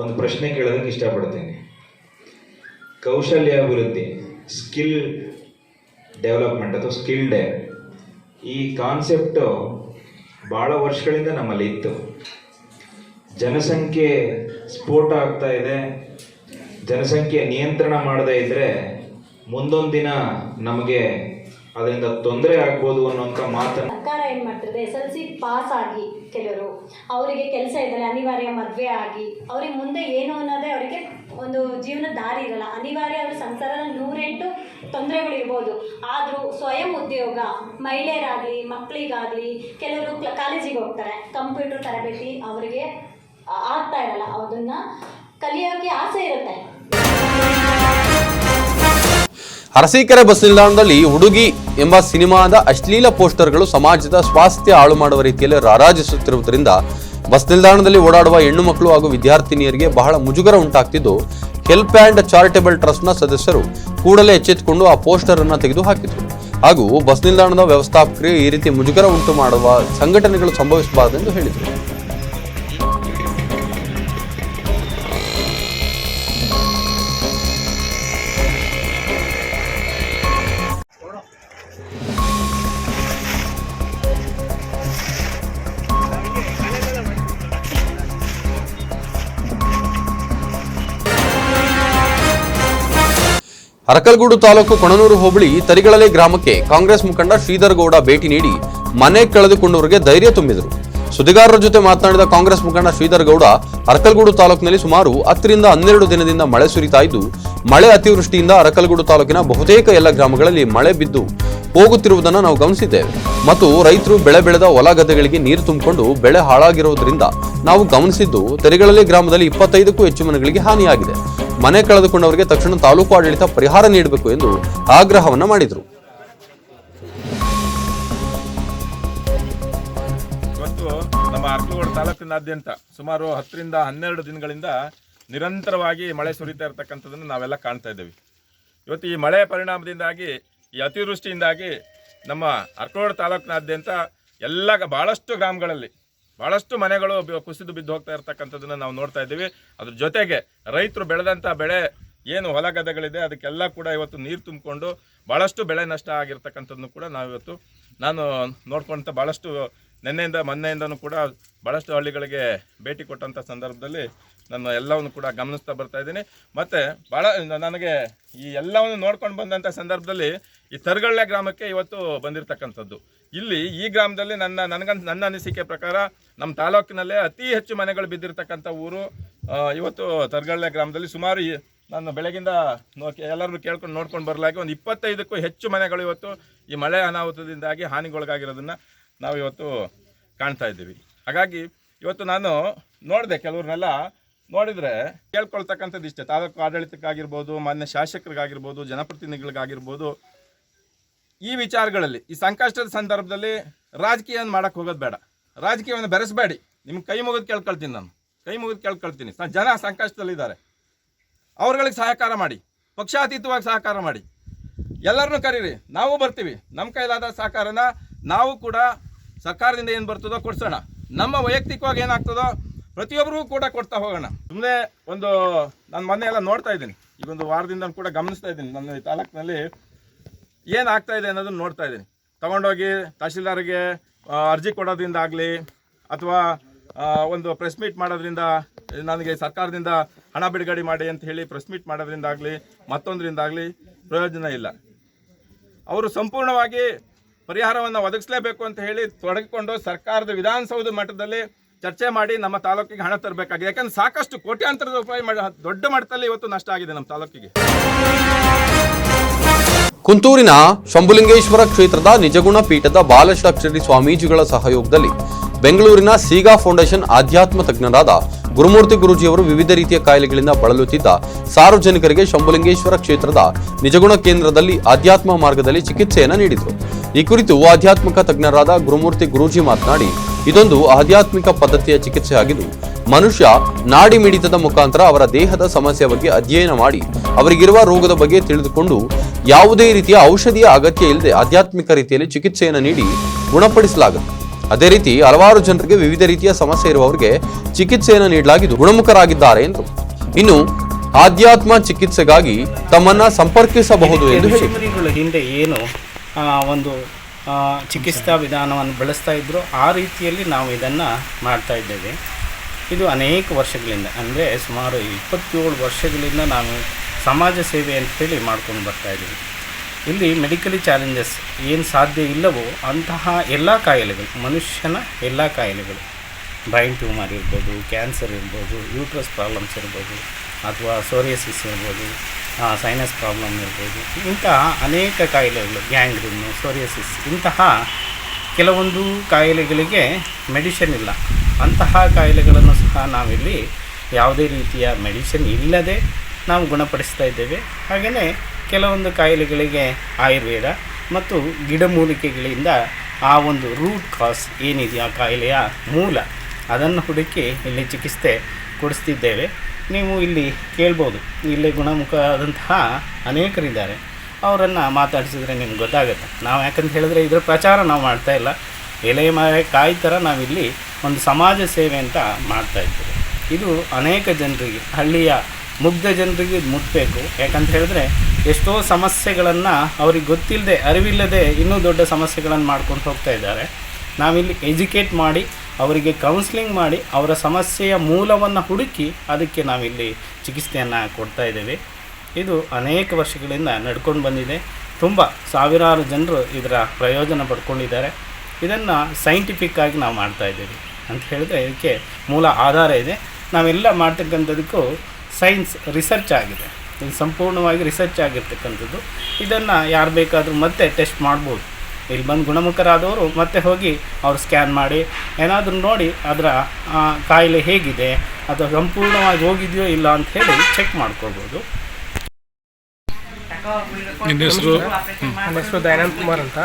ಒಂದು ಪ್ರಶ್ನೆ ಕೇಳೋದಕ್ಕೆ ಇಷ್ಟಪಡ್ತೀನಿ. ಕೌಶಲ್ಯ ಅಭಿವೃದ್ಧಿ, ಸ್ಕಿಲ್ ಡೆವಲಪ್ಮೆಂಟ್ ಅಥವಾ ಸ್ಕಿಲ್ ಡೇ, ಈ ಕಾನ್ಸೆಪ್ಟು ಭಾಳ ವರ್ಷಗಳಿಂದ ನಮ್ಮಲ್ಲಿ ಇತ್ತು. ಜನಸಂಖ್ಯೆ ಸ್ಫೋಟ ಆಗ್ತಾ ಇದೆ. ಜನಸಂಖ್ಯೆ ನಿಯಂತ್ರಣ ಮಾಡದೇ ಇದ್ದರೆ ಮುಂದೊಂದು ದಿನ ನಮಗೆ ಅದರಿಂದ ತೊಂದರೆ ಆಗ್ಬೋದು ಅನ್ನೋಂಥ ಮಾತನ್ನು ಸರ್ಕಾರ ಏನು ಮಾಡ್ತಿದೆ, SLC ಪಾಸ್ ಆಗಿ ಕೆಲವರು ಅವರಿಗೆ ಕೆಲಸ ಇದ್ದರೆ ಅನಿವಾರ್ಯ ಮದುವೆ ಆಗಿ ಅವ್ರಿಗೆ ಮುಂದೆ ಏನು ಅನ್ನೋದೇ ಅವರಿಗೆ ಒಂದು ಜೀವನ ದಾರಿ ಇರಲ್ಲ. ಅನಿವಾರ್ಯ ಅವ್ರ ಸಂಸಾರದ 108 ತೊಂದರೆಗಳಿರ್ಬೋದು. ಆದರೂ ಸ್ವಯಂ ಉದ್ಯೋಗ ಮಹಿಳೆಯರಾಗಲಿ ಮಕ್ಕಳಿಗಾಗಲಿ ಕೆಲವರು ಕಾಲೇಜಿಗೆ ಹೋಗ್ತಾರೆ, ಕಂಪ್ಯೂಟರ್ ತರಬೇತಿ ಅವರಿಗೆ ಆಗ್ತಾ ಇರಲ್ಲ, ಅದನ್ನು ಕಲಿಯೋಕ್ಕೆ ಆಸೆ ಇರುತ್ತೆ. ಅರಸೀಕೆರೆ ಬಸ್ ನಿಲ್ದಾಣದಲ್ಲಿ ಹುಡುಗಿ ಎಂಬ ಸಿನಿಮಾದ ಅಶ್ಲೀಲ ಪೋಸ್ಟರ್ಗಳು ಸಮಾಜದ ಸ್ವಾಸ್ಥ್ಯ ಹಾಳು ಮಾಡುವ ರೀತಿಯಲ್ಲಿ ರಾರಾಜಿಸುತ್ತಿರುವುದರಿಂದ ಬಸ್ ನಿಲ್ದಾಣದಲ್ಲಿ ಓಡಾಡುವ ಹೆಣ್ಣು ಮಕ್ಕಳು ಹಾಗೂ ವಿದ್ಯಾರ್ಥಿನಿಯರಿಗೆ ಬಹಳ ಮುಜುಗರ ಉಂಟಾಗ್ತಿದ್ದು, ಹೆಲ್ಪ್ ಆ್ಯಂಡ್ ಚಾರಿಟೇಬಲ್ ಟ್ರಸ್ಟ್ನ ಸದಸ್ಯರು ಕೂಡಲೇ ಎಚ್ಚೆತ್ತುಕೊಂಡು ಆ ಪೋಸ್ಟರ್ ಅನ್ನು ತೆಗೆದು ಹಾಕಿದರು. ಹಾಗೂ ಬಸ್ ನಿಲ್ದಾಣದ ವ್ಯವಸ್ಥಾಪಕರಿಗೆ ಈ ರೀತಿ ಮುಜುಗರ ಉಂಟು ಮಾಡುವ ಸಂಘಟನೆಗಳು ಸಂಭವಿಸಬಾರದೆಂದು ಹೇಳಿದರು. ಅರಕಲಗೂಡು ತಾಲೂಕು ಕೊಣನೂರು ಹೋಬಳಿ ತರಿಗಳಲೆ ಗ್ರಾಮಕ್ಕೆ ಕಾಂಗ್ರೆಸ್ ಮುಖಂಡ ಶ್ರೀಧರ್ ಗೌಡ ಭೇಟಿ ನೀಡಿ ಮನೆ ಕಳೆದುಕೊಂಡವರಿಗೆ ಧೈರ್ಯ ತುಂಬಿದರು. ಸುದ್ದಿಗಾರರ ಜೊತೆ ಮಾತನಾಡಿದ ಕಾಂಗ್ರೆಸ್ ಮುಖಂಡ ಶ್ರೀಧರ್ ಗೌಡ, ಅರಕಲಗೂಡು ತಾಲೂಕಿನಲ್ಲಿ ಸುಮಾರು 10 ರಿಂದ 12 ದಿನದಿಂದ ಮಳೆ ಸುರಿತಾ ಇದ್ದು, ಮಳೆ ಅತಿವೃಷ್ಟಿಯಿಂದ ಅರಕಲಗೂಡು ತಾಲೂಕಿನ ಬಹುತೇಕ ಎಲ್ಲ ಗ್ರಾಮಗಳಲ್ಲಿ ಮಳೆ ಬಿದ್ದು ಹೋಗುತ್ತಿರುವುದನ್ನು ನಾವು ಗಮನಿಸಿದ್ದೇವೆ ಮತ್ತು ರೈತರು ಬೆಳೆ ಬೆಳೆದ ಹೊಲ ಗದ್ದೆಗಳಿಗೆ ನೀರು ತುಂಬಿಕೊಂಡು ಬೆಳೆ ಹಾಳಾಗಿರುವುದರಿಂದ ನಾವು ಗಮನಿಸಿದ್ದು, ತರಿಗಳಲೆ ಗ್ರಾಮದಲ್ಲಿ 25ಕ್ಕೂ ಹೆಚ್ಚು ಮನೆಗಳಿಗೆ ಹಾನಿಯಾಗಿದೆ. ಮನೆ ಕಳೆದುಕೊಂಡವರಿಗೆ ತಕ್ಷಣ ತಾಲೂಕು ಆಡಳಿತ ಪರಿಹಾರ ನೀಡಬೇಕು ಎಂದು ಆಗ್ರಹವನ್ನ ಮಾಡಿದರು. ಇವತ್ತು ನಮ್ಮ ಅರಕಲಗೂಡು ತಾಲೂಕಿನಾದ್ಯಂತ ಸುಮಾರು 10 ರಿಂದ 12 ದಿನಗಳಿಂದ ನಿರಂತರವಾಗಿ ಮಳೆ ಸುರಿತಾ ಇರತಕ್ಕಂಥದ್ದನ್ನು ನಾವೆಲ್ಲ ಕಾಣ್ತಾ ಇದ್ದೇವೆ. ಇವತ್ತು ಈ ಮಳೆ ಪರಿಣಾಮದಿಂದಾಗಿ, ಈ ಅತಿವೃಷ್ಟಿಯಿಂದಾಗಿ ನಮ್ಮ ಅರಕಲಗೂಡು ತಾಲೂಕಿನಾದ್ಯಂತ ಎಲ್ಲ ಭಾಳಷ್ಟು ಗ್ರಾಮಗಳಲ್ಲಿ ಭಾಳಷ್ಟು ಮನೆಗಳು ಕುಸಿದು ಬಿದ್ದು ಹೋಗ್ತಾ ಇರ್ತಕ್ಕಂಥದ್ದನ್ನು ನಾವು ನೋಡ್ತಾ ಇದ್ದೀವಿ. ಅದ್ರ ಜೊತೆಗೆ ರೈತರು ಬೆಳೆದಂಥ ಬೆಳೆ ಏನು ಹೊಲ ಗದ್ದೆಗಳಿದೆ ಅದಕ್ಕೆಲ್ಲ ಕೂಡ ಇವತ್ತು ನೀರು ತುಂಬಿಕೊಂಡು ಭಾಳಷ್ಟು ಬೆಳೆ ನಷ್ಟ ಆಗಿರ್ತಕ್ಕಂಥದ್ದನ್ನು ಕೂಡ ನಾವಿವತ್ತು ನಾನು ನೋಡ್ಕೊಂತ ಭಾಳಷ್ಟು ಮೊನ್ನೆಯಿಂದನೂ ಕೂಡ ಭಾಳಷ್ಟು ಹಳ್ಳಿಗಳಿಗೆ ಭೇಟಿ ಕೊಟ್ಟಂಥ ಸಂದರ್ಭದಲ್ಲಿ ನಾನು ಎಲ್ಲವನ್ನು ಕೂಡ ಗಮನಿಸ್ತಾ ಬರ್ತಾ ಇದ್ದೀನಿ. ಮತ್ತು ನನಗೆ ಈ ಎಲ್ಲವನ್ನು ನೋಡ್ಕೊಂಡು ಬಂದಂಥ ಸಂದರ್ಭದಲ್ಲಿ ಈ ತರಗಳ್ಳೆ ಗ್ರಾಮಕ್ಕೆ ಇವತ್ತು ಬಂದಿರತಕ್ಕಂಥದ್ದು. ಇಲ್ಲಿ ಈ ಗ್ರಾಮದಲ್ಲಿ ನನ್ನ ಅನಿಸಿಕೆ ಪ್ರಕಾರ ನಮ್ಮ ತಾಲೂಕಿನಲ್ಲೇ ಅತಿ ಹೆಚ್ಚು ಮನೆಗಳು ಬಿದ್ದಿರ್ತಕ್ಕಂಥ ಊರು ಇವತ್ತು ತರಗಳ್ಳೆ ಗ್ರಾಮದಲ್ಲಿ. ಸುಮಾರು ನಾನು ಬೆಳಗಿಂದ ಎಲ್ಲರೂ ಕೇಳ್ಕೊಂಡು ನೋಡ್ಕೊಂಡು ಬರಲಾಗಿ ಒಂದು 25ಕ್ಕೂ ಹೆಚ್ಚು ಮನೆಗಳು ಇವತ್ತು ಈ ಮಳೆ ಅನಾಹುತದಿಂದಾಗಿ ಹಾನಿಗೊಳಗಾಗಿರೋದನ್ನು ನಾವು ಇವತ್ತು ಕಾಣ್ತಾ ಇದ್ದೀವಿ. ಹಾಗಾಗಿ ಇವತ್ತು ನಾನು ನೋಡಿದೆ, ಕೆಲವ್ರನ್ನೆಲ್ಲ ನೋಡಿದರೆ ಕೇಳ್ಕೊಳ್ತಕ್ಕಂಥದ್ದು ಇಷ್ಟೇ, ತಾಲೂಕು ಆಡಳಿತಕ್ಕಾಗಿರ್ಬೋದು, ಮಾನ್ಯ ಶಾಸಕರಿಗಾಗಿರ್ಬೋದು, ಜನಪ್ರತಿನಿಧಿಗಳಿಗಾಗಿರ್ಬೋದು, ಈ ವಿಚಾರಗಳಲ್ಲಿ ಈ ಸಂಕಷ್ಟದ ಸಂದರ್ಭದಲ್ಲಿ ರಾಜಕೀಯವನ್ನು ಮಾಡೋಕ್ಕೆ ಹೋಗೋದು ಬೇಡ, ರಾಜಕೀಯವನ್ನು ಬೆರೆಸಬೇಡಿ. ನಿಮ್ಗೆ ಕೈ ಮುಗಿದು ಕೇಳ್ಕೊಳ್ತೀನಿ, ನಾನು ಕೈ ಮುಗಿದು ಕೇಳ್ಕೊಳ್ತೀನಿ. ಜನ ಸಂಕಷ್ಟದಲ್ಲಿದ್ದಾರೆ, ಅವ್ರುಗಳಿಗೆ ಸಹಕಾರ ಮಾಡಿ, ಪಕ್ಷಾತೀತವಾಗಿ ಸಹಕಾರ ಮಾಡಿ, ಎಲ್ಲರನ್ನೂ ಕರೀರಿ, ನಾವು ಬರ್ತೀವಿ. ನಮ್ಮ ಕೈಲಾದ ಸಹಕಾರನ ನಾವು ಕೂಡ ಸರ್ಕಾರದಿಂದ ಏನು ಬರ್ತದೋ ಕೊಡ್ಸೋಣ, ನಮ್ಮ ವೈಯಕ್ತಿಕವಾಗಿ ಏನಾಗ್ತದೋ ಪ್ರತಿಯೊಬ್ಬರಿಗೂ ಕೂಡ ಕೊಡ್ತಾ ಹೋಗೋಣ. ಸುಮ್ಮನೆ ನಾನು ಮೊನ್ನೆ ಎಲ್ಲ ನೋಡ್ತಾ ಇದ್ದೀನಿ, ಈಗ ಒಂದು ವಾರದಿಂದ ಕೂಡ ಗಮನಿಸ್ತಾ ಇದ್ದೀನಿ. ನನ್ನ ಈ ತಾಲೂಕಿನಲ್ಲಿ ಏನಾಗ್ತಾ ಇದೆ ಅನ್ನೋದನ್ನು ನೋಡ್ತಾ ಇದ್ದೀನಿ. ತೊಗೊಂಡೋಗಿ ತಹಶೀಲ್ದಾರ್ಗೆ ಅರ್ಜಿ ಕೊಡೋದ್ರಿಂದ ಆಗಲಿ, ಅಥವಾ ಒಂದು ಪ್ರೆಸ್ ಮೀಟ್ ಮಾಡೋದ್ರಿಂದ, ನನಗೆ ಸರ್ಕಾರದಿಂದ ಹಣ ಬಿಡುಗಡೆ ಮಾಡಿ ಅಂತ ಹೇಳಿ ಪ್ರೆಸ್ ಮೀಟ್ ಮಾಡೋದ್ರಿಂದಾಗಲಿ, ಮತ್ತೊಂದರಿಂದಾಗಲಿ ಪ್ರಯೋಜನ ಇಲ್ಲ. ಅವರು ಸಂಪೂರ್ಣವಾಗಿ ಪರಿಹಾರವನ್ನು ಒದಗಿಸಲೇಬೇಕು ಅಂತ ಹೇಳಿ ತೊಡಗಿಕೊಂಡು ಸರ್ಕಾರದ ವಿಧಾನಸೌಧ ಮಟ್ಟದಲ್ಲಿ ಚರ್ಚೆ ಮಾಡಿ ನಮ್ಮ ತಾಲೂಕಿಗೆ ಹಣ ತರಬೇಕಾಗಿದೆ. ಯಾಕಂದ್ರೆ ಸಾಕಷ್ಟು ಕೋಟ್ಯಾಂತರ ರೂಪಾಯಿ ದೊಡ್ಡ ಮಟ್ಟದಲ್ಲಿ ಇವತ್ತು ನಷ್ಟ ಆಗಿದೆ ನಮ್ಮ ತಾಲೂಕಿಗೆ. ಕುಂತೂರಿನ ಶಂಭುಲಿಂಗೇಶ್ವರ ಕ್ಷೇತ್ರದ ನಿಜಗುಣ ಪೀಠದ ಬಾಲಷಾಕ್ಷರಿ ಸ್ವಾಮೀಜಿಗಳ ಸಹಯೋಗದಲ್ಲಿ ಬೆಂಗಳೂರಿನ ಸೀಗಾ ಫೌಂಡೇಶನ್ ಆಧ್ಯಾತ್ಮ ತಜ್ಞರಾದ ಗುರುಮೂರ್ತಿ ಗುರೂಜಿಯವರು ವಿವಿಧ ರೀತಿಯ ಕಾಯಿಲೆಗಳಿಂದ ಬಳಲುತ್ತಿದ್ದ ಸಾರ್ವಜನಿಕರಿಗೆ ಶಂಭುಲಿಂಗೇಶ್ವರ ಕ್ಷೇತ್ರದ ನಿಜಗುಣ ಕೇಂದ್ರದಲ್ಲಿ ಆಧ್ಯಾತ್ಮ ಮಾರ್ಗದಲ್ಲಿ ಚಿಕಿತ್ಸೆಯನ್ನು ನೀಡಿದರು. ಈ ಕುರಿತು ಆಧ್ಯಾತ್ಮಿಕ ತಜ್ಞರಾದ ಗುರುಮೂರ್ತಿ ಗುರೂಜಿ ಮಾತನಾಡಿ, ಇದೊಂದು ಆಧ್ಯಾತ್ಮಿಕ ಪದ್ಧತಿಯ ಚಿಕಿತ್ಸೆ ಆಗಿದ್ದು, ಮನುಷ್ಯ ನಾಡಿ ಮಿಡಿತದ ಮುಖಾಂತರ ಅವರ ದೇಹದ ಸಮಸ್ಯೆ ಬಗ್ಗೆ ಅಧ್ಯಯನ ಮಾಡಿ ಅವರಿಗಿರುವ ರೋಗದ ಬಗ್ಗೆ ತಿಳಿದುಕೊಂಡು ಯಾವುದೇ ರೀತಿಯ ಔಷಧಿಯ ಅಗತ್ಯ ಇಲ್ಲದೆ ಆಧ್ಯಾತ್ಮಿಕ ರೀತಿಯಲ್ಲಿ ಚಿಕಿತ್ಸೆಯನ್ನು ನೀಡಿ ಗುಣಪಡಿಸಲಾಗುತ್ತೆ. ಅದೇ ರೀತಿ ಹಲವಾರು ಜನರಿಗೆ ವಿವಿಧ ರೀತಿಯ ಸಮಸ್ಯೆ ಇರುವವರಿಗೆ ಚಿಕಿತ್ಸೆಯನ್ನು ನೀಡಲಾಗಿದ್ದು ಗುಣಮುಖರಾಗಿದ್ದಾರೆ ಎಂದರು. ಇನ್ನು ಆಧ್ಯಾತ್ಮ ಚಿಕಿತ್ಸೆಗಾಗಿ ತಮ್ಮನ್ನ ಸಂಪರ್ಕಿಸಬಹುದು ಎಂದು ಹೇಳಿದರು. ಹಿಂದೆ ಏನು ಒಂದು ಚಿಕಿತ್ಸಾ ವಿಧಾನವನ್ನು ಬಳಸ್ತಾ ಇದ್ದರು ಆ ರೀತಿಯಲ್ಲಿ ನಾವು ಇದನ್ನು ಮಾಡ್ತಾಯಿದ್ದೇವೆ. ಇದು ಅನೇಕ ವರ್ಷಗಳಿಂದ ಅಂದರೆ ಸುಮಾರು 27 ವರ್ಷಗಳಿಂದ ನಾವು ಸಮಾಜ ಸೇವೆ ಅಂತೇಳಿ ಮಾಡ್ಕೊಂಡು ಬರ್ತಾಯಿದ್ದೀವಿ. ಇಲ್ಲಿ ಮೆಡಿಕಲಿ ಚಾಲೆಂಜಸ್ ಏನು ಸಾಧ್ಯ ಇಲ್ಲವೋ ಅಂತಹ ಎಲ್ಲ ಕಾಯಿಲೆಗಳು, ಮನುಷ್ಯನ ಎಲ್ಲ ಕಾಯಿಲೆಗಳು, ಬ್ರೈನ್ ಟ್ಯೂಮರ್ ಇರ್ಬೋದು, ಕ್ಯಾನ್ಸರ್ ಇರ್ಬೋದು, ಯೂಟ್ರಸ್ ಪ್ರಾಬ್ಲಮ್ಸ್ ಇರ್ಬೋದು, ಅಥವಾ ಸೋರಿಯಸಿಸ್ ಇರ್ಬೋದು, ಸೈನಸ್ ಪ್ರಾಬ್ಲಮ್ ಇರ್ಬೋದು, ಇಂತಹ ಅನೇಕ ಕಾಯಿಲೆಗಳು, ಗ್ಯಾಂಗ್ರೀನು, ಸೋರಿಯಸಿಸ್, ಇಂತಹ ಕೆಲವೊಂದು ಕಾಯಿಲೆಗಳಿಗೆ ಮೆಡಿಷನ್ ಇಲ್ಲ. ಅಂತಹ ಕಾಯಿಲೆಗಳನ್ನು ಸಹ ನಾವಿಲ್ಲಿ ಯಾವುದೇ ರೀತಿಯ ಮೆಡಿಸಿನ್ ಇಲ್ಲದೆ ನಾವು ಗುಣಪಡಿಸ್ತಾ ಇದ್ದೇವೆ. ಹಾಗೆಯೇ ಕೆಲವೊಂದು ಕಾಯಿಲೆಗಳಿಗೆ ಆಯುರ್ವೇದ ಮತ್ತು ಗಿಡಮೂಲಿಕೆಗಳಿಂದ ಆ ಒಂದು ರೂಟ್ ಕಾಸ್ ಏನಿದೆಯಾ ಕಾಯಿಲೆಯ ಮೂಲ ಅದನ್ನು ಹುಡುಕಿ ಇಲ್ಲಿ ಚಿಕಿತ್ಸೆ ಕೊಡಿಸ್ತಿದ್ದೇವೆ. ನೀವು ಇಲ್ಲಿ ಕೇಳ್ಬೋದು, ಇಲ್ಲಿ ಗುಣಮುಖರಾದಂತಹ ಅನೇಕರಿದ್ದಾರೆ, ಅವರನ್ನು ಮಾತಾಡಿಸಿದ್ರೆ ನಿಮ್ಗೆ ಗೊತ್ತಾಗುತ್ತೆ. ನಾವು ಯಾಕಂತ ಹೇಳಿದ್ರೆ ಇದರ ಪ್ರಚಾರ ನಾವು ಮಾಡ್ತಾಯಿಲ್ಲ, ಎಲೆ ಮರೆ ಕಾಯಿ ಥರ ನಾವಿಲ್ಲಿ ಒಂದು ಸಮಾಜ ಸೇವೆ ಅಂತ ಮಾಡ್ತಾಯಿದ್ದೇವೆ. ಇದು ಅನೇಕ ಜನರಿಗೆ, ಹಳ್ಳಿಯ ಮುಗ್ಧ ಜನರಿಗೆ ಇದು ಮುಟ್ಟಬೇಕು. ಯಾಕಂತ ಹೇಳಿದ್ರೆ ಎಷ್ಟೋ ಸಮಸ್ಯೆಗಳನ್ನು ಅವ್ರಿಗೆ ಗೊತ್ತಿಲ್ಲದೆ, ಅರಿವಿಲ್ಲದೆ ಇನ್ನೂ ದೊಡ್ಡ ಸಮಸ್ಯೆಗಳನ್ನು ಮಾಡ್ಕೊಂಡು ಹೋಗ್ತಾ ಇದ್ದಾರೆ. ನಾವಿಲ್ಲಿ ಎಜುಕೇಟ್ ಮಾಡಿ, ಅವರಿಗೆ ಕೌನ್ಸ್ಲಿಂಗ್ ಮಾಡಿ, ಅವರ ಸಮಸ್ಯೆಯ ಮೂಲವನ್ನು ಹುಡುಕಿ ಅದಕ್ಕೆ ನಾವಿಲ್ಲಿ ಚಿಕಿತ್ಸೆಯನ್ನು ಕೊಡ್ತಾ ಇದ್ದೇವೆ. ಇದು ಅನೇಕ ವರ್ಷಗಳಿಂದ ನಡ್ಕೊಂಡು ಬಂದಿದೆ. ತುಂಬ ಸಾವಿರಾರು ಜನರು ಇದರ ಪ್ರಯೋಜನ ಪಡ್ಕೊಂಡಿದ್ದಾರೆ. ಇದನ್ನು ಸೈಂಟಿಫಿಕ್ಕಾಗಿ ನಾವು ಮಾಡ್ತಾಯಿದ್ದೇವೆ ಅಂತ ಹೇಳಿದ್ರೆ ಇದಕ್ಕೆ ಮೂಲ ಆಧಾರ ಇದೆ. ನಾವೆಲ್ಲ ಮಾಡ್ತಕ್ಕಂಥದ್ದಕ್ಕೂ ಸೈನ್ಸ್ ರಿಸರ್ಚ್ ಆಗಿದೆ. ಇದು ಸಂಪೂರ್ಣವಾಗಿ ರಿಸರ್ಚ್ ಆಗಿರ್ತಕ್ಕಂಥದ್ದು. ಇದನ್ನು ಯಾರು ಬೇಕಾದರೂ ಮತ್ತೆ ಟೆಸ್ಟ್ ಮಾಡ್ಬೋದು. ಇಲ್ಲಿ ಬಂದು ಗುಣಮುಖರಾದವರು ಮತ್ತೆ ಹೋಗಿ ಅವ್ರು ಸ್ಕ್ಯಾನ್ ಮಾಡಿ ಏನಾದರೂ ನೋಡಿ ಅದರ ಕಾಯಿಲೆ ಹೇಗಿದೆ, ಅದು ಸಂಪೂರ್ಣವಾಗಿ ಹೋಗಿದೆಯೋ ಇಲ್ಲ ಅಂಥೇಳಿ ಚೆಕ್ ಮಾಡ್ಕೊಳ್ಬೋದು. ನನ್ನ ಹೆಸರು ದಯಾನಂದ್ ಕುಮಾರ್ ಅಂತ,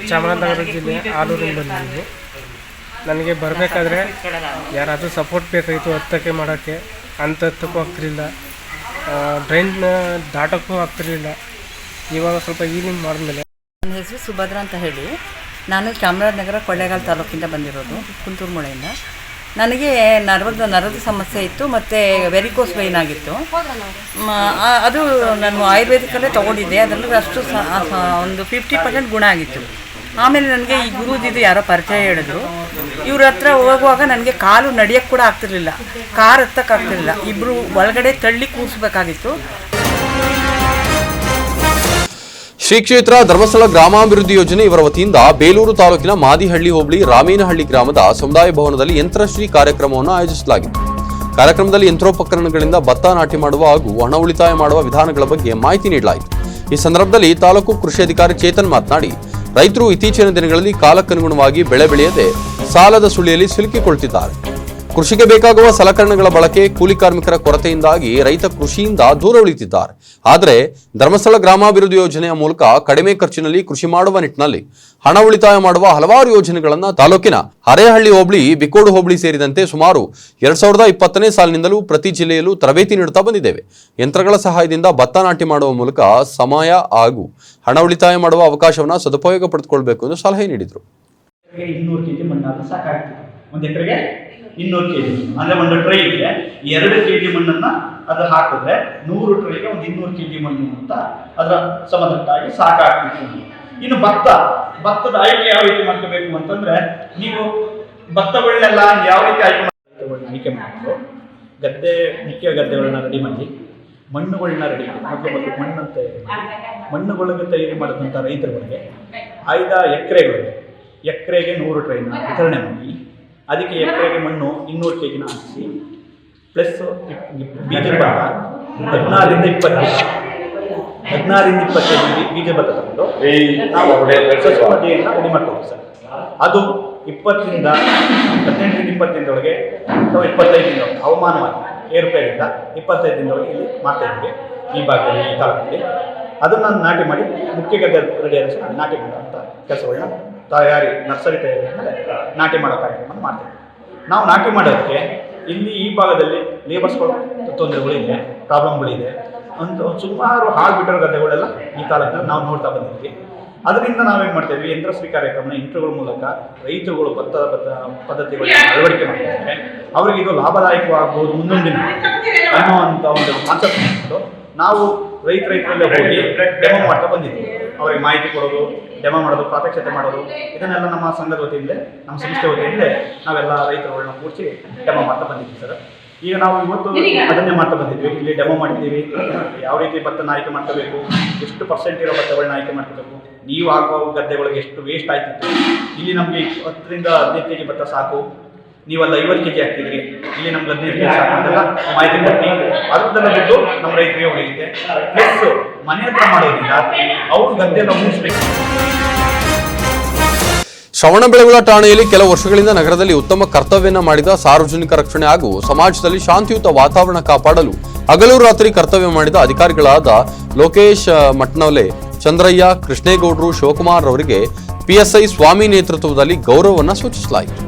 ಚಾಮರಾಜನಗರ ಜಿಲ್ಲೆ ಆಲೂರಿಂದ ಬಂದಿದ್ದೀನಿ. ನನಗೆ ಬರಬೇಕಾದ್ರೆ ಯಾರಾದರೂ ಸಪೋರ್ಟ್ ಬೇಕಾಯಿತು, ಹತ್ತಕ್ಕೆ ಮಾಡೋಕ್ಕೆ, ಹತ್ತಕ್ಕೂ ಆಗ್ತಿರಲಿಲ್ಲ, ಡ್ರೈನ್ ದಾಟೋಕ್ಕೂ ಆಗ್ತಿರಲಿಲ್ಲ. ಇವಾಗ ಸ್ವಲ್ಪ ಈವ್ನಿಂಗ್ ಮಾಡಿದ್ಮೇಲೆ. ನನ್ನ ಹೆಸರು ಸುಭದ್ರ ಅಂತ ಹೇಳಿ, ನಾನು ಚಾಮರಾಜನಗರ ಕೊಳ್ಳೇಗಾಲ ತಾಲೂಕಿಂದ ಬಂದಿರೋದು, ಕುಂತೂರು ಮೂಳೆಯಿಂದ. ನನಗೆ ನರದ ಸಮಸ್ಯೆ ಇತ್ತು ಮತ್ತು ವೆರಿಕೋಸ್ ವೈನ್ ಆಗಿತ್ತು. ಅದು ನಾನು ಆಯುರ್ವೇದಿಕಲ್ಲೇ ತೊಗೊಂಡಿದ್ದೆ. ಅದರಲ್ಲಿ ಅಷ್ಟು ಒಂದು 50% ಗುಣ ಆಗಿತ್ತು. ಆಮೇಲೆ ನನಗೆ ಈ ಗುರೂಜಿದು ಯಾರೋ ಪರಿಚಯ ಹೇಳಿದ್ರು. ಇವ್ರ ಹತ್ರ ಹೋಗುವಾಗ ನನಗೆ ಕಾಲು ನಡೆಯೋಕ್ಕೆ ಕೂಡ ಆಗ್ತಿರ್ಲಿಲ್ಲ, ಕಾರ್ ಹತ್ತಕ್ಕಾಗ್ತಿರ್ಲಿಲ್ಲ. ಇಬ್ಬರು ಒಳಗಡೆ ತಳ್ಳಿ ಕೂರಿಸ್ಬೇಕಾಗಿತ್ತು. ಶ್ರೀ ಕ್ಷೇತ್ರ ಧರ್ಮಸ್ಥಳ ಗ್ರಾಮಾಭಿವೃದ್ಧಿ ಯೋಜನೆ ಇವರ ವತಿಯಿಂದ ಬೇಲೂರು ತಾಲೂಕಿನ ಮಾದಿಹಳ್ಳಿ ಹೋಬಳಿ ರಾಮೇನಹಳ್ಳಿ ಗ್ರಾಮದ ಸಮುದಾಯ ಭವನದಲ್ಲಿ ಯಂತ್ರಶ್ರೀ ಕಾರ್ಯಕ್ರಮವನ್ನು ಆಯೋಜಿಸಲಾಗಿತ್ತು. ಕಾರ್ಯಕ್ರಮದಲ್ಲಿ ಯಂತ್ರೋಪಕರಣಗಳಿಂದ ಭತ್ತ ನಾಟಿ ಮಾಡುವ ಹಾಗೂ ಹಣ ಉಳಿತಾಯ ಮಾಡುವ ವಿಧಾನಗಳ ಬಗ್ಗೆ ಮಾಹಿತಿ ನೀಡಲಾಯಿತು. ಈ ಸಂದರ್ಭದಲ್ಲಿ ತಾಲೂಕು ಕೃಷಿ ಅಧಿಕಾರಿ ಚೇತನ್ ಮಾತನಾಡಿ, ರೈತರು ಇತ್ತೀಚಿನ ದಿನಗಳಲ್ಲಿ ಕಾಲಕ್ಕನುಗುಣವಾಗಿ ಬೆಳೆ ಬೆಳೆಯದೆ ಸಾಲದ ಸುಳಿಯಲ್ಲಿ ಸಿಲುಕಿಕೊಳ್ತಿದ್ದಾರೆ. ಕೃಷಿಗೆ ಬೇಕಾಗುವ ಸಲಕರಣೆಗಳ ಬಳಕೆ, ಕೂಲಿ ಕಾರ್ಮಿಕರ ಕೊರತೆಯಿಂದಾಗಿ ರೈತ ಕೃಷಿಯಿಂದ ದೂರ ಉಳಿತಿದ್ದಾರೆ. ಆದರೆ ಧರ್ಮಸ್ಥಳ ಗ್ರಾಮಾಭಿವೃದ್ಧಿ ಯೋಜನೆಯ ಮೂಲಕ ಕಡಿಮೆ ಖರ್ಚಿನಲ್ಲಿ ಕೃಷಿ ಮಾಡುವ ನಿಟ್ಟಿನಲ್ಲಿ ಹಣ ಉಳಿತಾಯ ಮಾಡುವ ಹಲವಾರು ಯೋಜನೆಗಳನ್ನು ತಾಲೂಕಿನ ಹರೇಹಳ್ಳಿ ಹೋಬಳಿ, ಬಿಕೋಡು ಹೋಬಳಿ ಸೇರಿದಂತೆ ಸುಮಾರು 2020ನೇ ಸಾಲಿನಿಂದಲೂ ಪ್ರತಿ ಜಿಲ್ಲೆಯಲ್ಲೂ ತರಬೇತಿ ನೀಡುತ್ತಾ ಬಂದಿದ್ದೇವೆ. ಯಂತ್ರಗಳ ಸಹಾಯದಿಂದ ಭತ್ತ ನಾಟಿ ಮಾಡುವ ಮೂಲಕ ಸಮಯ ಹಾಗೂ ಹಣ ಉಳಿತಾಯ ಮಾಡುವ ಅವಕಾಶವನ್ನು ಸದುಪಯೋಗ ಪಡೆದುಕೊಳ್ಳಬೇಕು ಎಂದು ಸಲಹೆ ನೀಡಿದರು. 200 kg ಮಣ್ಣಾದ್ರೂ ಸಾಕಾಗ್ತದೆ. ಒಂದು ಎಕರೆಗೆ 200 kg ಅಂದರೆ ಒಂದು ಟ್ರೈಗೆ 2 kg ಮಣ್ಣನ್ನು ಅದು ಹಾಕಿದ್ರೆ 100 ಟ್ರೈಗೆ ಒಂದು 200 kg ಮಣ್ಣು ಅಂತ ಅದರ ಸಮತಟ್ಟಾಗಿ ಸಾಕಾಗ್ತಿತ್ತು. ಇನ್ನು ಭತ್ತದ ಆಯ್ಕೆ ಯಾವ ರೀತಿ ಮಾಡ್ಕೋಬೇಕು ಅಂತಂದ್ರೆ, ನೀವು ಭತ್ತಗಳನ್ನೆಲ್ಲ ಯಾವ ರೀತಿ ಆಯ್ಕೆ ಮಾಡಬೇಕು, ಮುಖ್ಯ ಗದ್ದೆಗಳನ್ನ ರೆಡಿ ಮಾಡಿ, ಮಣ್ಣುಗಳನ್ನ ರೆಡಿ ಮಾಡಿ, ಮತ್ತು ಮಣ್ಣಂತೆ ಮಣ್ಣುಗಳಿಗೆ ತಯಾರಿ ಮಾಡಿದಂಥ ರೈತರುಗಳಿಗೆ ಆಯ್ದ ಎಕರೆಗೆ 100 ಟ್ರೈನ ವಿತರಣೆ ಮಾಡಿ, ಅದಕ್ಕೆ ಎಕರೆಗೆ ಮಣ್ಣು 200 kg ಹಾಕಿಸಿ, ಪ್ಲಸ್ ಬೀಜ ಭತ್ತ 16ರಿಂದ 20 ಬೀಜ ಭತ್ತ ತಗೊಂಡು ನಾವು ಸಸ್ಯಪದ್ಧತಿಯನ್ನು ರೆಡಿ ಮಾಡ್ತೀವಿ ಸರ್. ಅದು 18ರಿಂದ 20 ದಿನದೊಳಗೆ ಅಥವಾ 25 ದಿನ ಹವಾಮಾನವಾಗಿ ಏರುಪೇರಿಂದ 25 ದಿನದೊಳಗೆ ಇಲ್ಲಿ ಮಾಡ್ತಾ ಇದ್ದೀವಿ. ಈ ಭಾಗದಲ್ಲಿ, ಈ ತಾಲೂಕಲ್ಲಿ ಅದನ್ನು ನಾಟಿ ಮಾಡಿ ಮುಖ್ಯ ಗದ್ದೆ ರೆಡಿ ಆದ ನಾಟಿ ಮಾಡುವಂಥ ಕೆಲಸಗಳನ್ನ ತಯಾರಿ, ನರ್ಸರಿ ತಯಾರಿ ಮೇಲೆ ನಾಟಿ ಮಾಡೋ ಕಾರ್ಯಕ್ರಮ ಮಾಡ್ತೀವಿ. ನಾವು ನಾಟಿ ಮಾಡೋದಕ್ಕೆ ಇಲ್ಲಿ ಈ ಭಾಗದಲ್ಲಿ ಲೇಬರ್ಸ್ಗಳು ತೊಂದರೆಗಳಿದೆ, ಪ್ರಾಬ್ಲಮ್ಗಳಿದೆ. ಒಂದು ಸುಮಾರು ಹಾಳ್ಬಿಟ್ಟಿರೋ ಗದ್ದೆಗಳೆಲ್ಲ ಈ ತಾಲೂಕಿನಲ್ಲಿ ನಾವು ನೋಡ್ತಾ ಬಂದಿದ್ವಿ. ಅದರಿಂದ ನಾವೇನು ಮಾಡ್ತಾಯಿದ್ವಿ, ಯಂತ್ರಶ್ರೀ ಕಾರ್ಯಕ್ರಮನ ಯಂತ್ರಗಳ ಮೂಲಕ ರೈತರುಗಳು ಭತ್ತದ ಪದ್ಧತಿಗಳನ್ನ ಅಳವಡಿಕೆ ಮಾಡ್ತಿದ್ದಾರೆ. ಅವರಿಗೆ ಇದು ಲಾಭದಾಯಕವಾಗಬಹುದು ಮುಂದೊಂದು ದಿನ ಅನ್ನೋವಂಥ ಒಂದು ಕಾನ್ಸೆಪ್ಟ್ ಮಾಡಿಕೊಂಡು ನಾವು ರೈತರಲ್ಲೇ ಹೋಗಿ ಡೆಮೋ ಮಾಡ್ತಾ ಬಂದಿದ್ವಿ. ಅವರಿಗೆ ಮಾಹಿತಿ ಕೊಡೋದು, ಡೆಮೋ ಮಾಡೋದು, ಪ್ರಾತ್ಯಕ್ಷತೆ ಮಾಡೋದು, ಇದನ್ನೆಲ್ಲ ನಮ್ಮ ಸಂಘದ ವತಿಯಿಂದ, ನಮ್ಮ ಸಂಸ್ಥೆ ವತಿಯಿಂದ ನಾವೆಲ್ಲ ರೈತರುಗಳನ್ನ ಕೂರಿಸಿ ಡೆಮೋ ಮಾಡ್ತಾ ಬಂದಿದ್ದೀವಿ ಸರ್. ಈಗ ನಾವು ಇವತ್ತು ಅದನ್ನೇ ಮಾಡ್ತಾ ಬಂದಿದ್ವಿ. ಇಲ್ಲಿ ಡೆಮೋ ಮಾಡಿದ್ದೀವಿ, ಯಾವ ರೀತಿ ಭತ್ತನ ಆಯ್ಕೆ ಮಾಡ್ಕೋಬೇಕು, ಎಷ್ಟು ಪರ್ಸೆಂಟ್ ಇರೋ ಭತ್ತಗಳನ್ನ ಆಯ್ಕೆ ಮಾಡ್ಕೋಬೇಕು, ನೀವು ಹಾಕೋ ಗದ್ದೆಗಳಿಗೆ ಎಷ್ಟು ವೇಸ್ಟ್ ಆಯ್ತಿತ್ತು, ಇಲ್ಲಿ ನಮಗೆ 10 ರಿಂದ 15 kg ಭತ್ತ ಸಾಕು, ನೀವೆಲ್ಲ 50 kg ಹಾಕ್ತಿದ್ರಿ, ಇಲ್ಲಿ ನಮ್ಗೆ 15 kg ಸಾಕು ಅಂತೆಲ್ಲ ಮಾಹಿತಿ ಕೊಟ್ಟು ಅದನ್ನೆಲ್ಲ ದುಡ್ಡು ನಮ್ಮ ರೈತರಿಗೆ ಉಳಿಯುತ್ತೆ. ಪ್ಲಸ್ ಮನೆ ಹತ್ರ ಮಾಡೋದ್ರಿಂದ ಅವ್ರ ಗದ್ದೆನ ಮುಗಿಸ್ಬೇಕು. ಶ್ರವಣಬೆಳಗೊಳ ಠಾಣೆಯಲ್ಲಿ ಕೆಲವು ವರ್ಷಗಳಿಂದ ನಗರದಲ್ಲಿ ಉತ್ತಮ ಕರ್ತವ್ಯನ ಮಾಡಿದ ಸಾರ್ವಜನಿಕ ರಕ್ಷಣೆ ಹಾಗೂ ಸಮಾಜದಲ್ಲಿ ಶಾಂತಿಯುತ ವಾತಾವರಣ ಕಾಪಾಡಲು ಹಗಲು ರಾತ್ರಿ ಕರ್ತವ್ಯ ಮಾಡಿದ ಅಧಿಕಾರಿಗಳಾದ ಲೋಕೇಶ್ ಮಟ್ನವಲೆ, ಚಂದ್ರಯ್ಯ, ಕೃಷ್ಣೇಗೌಡರು, ಶಿವಕುಮಾರ್ ಅವರಿಗೆ ಪಿಎಸ್ಐ ಸ್ವಾಮಿ ನೇತೃತ್ವದಲ್ಲಿ ಗೌರವವನ್ನು ಸೂಚಿಸಲಾಯಿತು.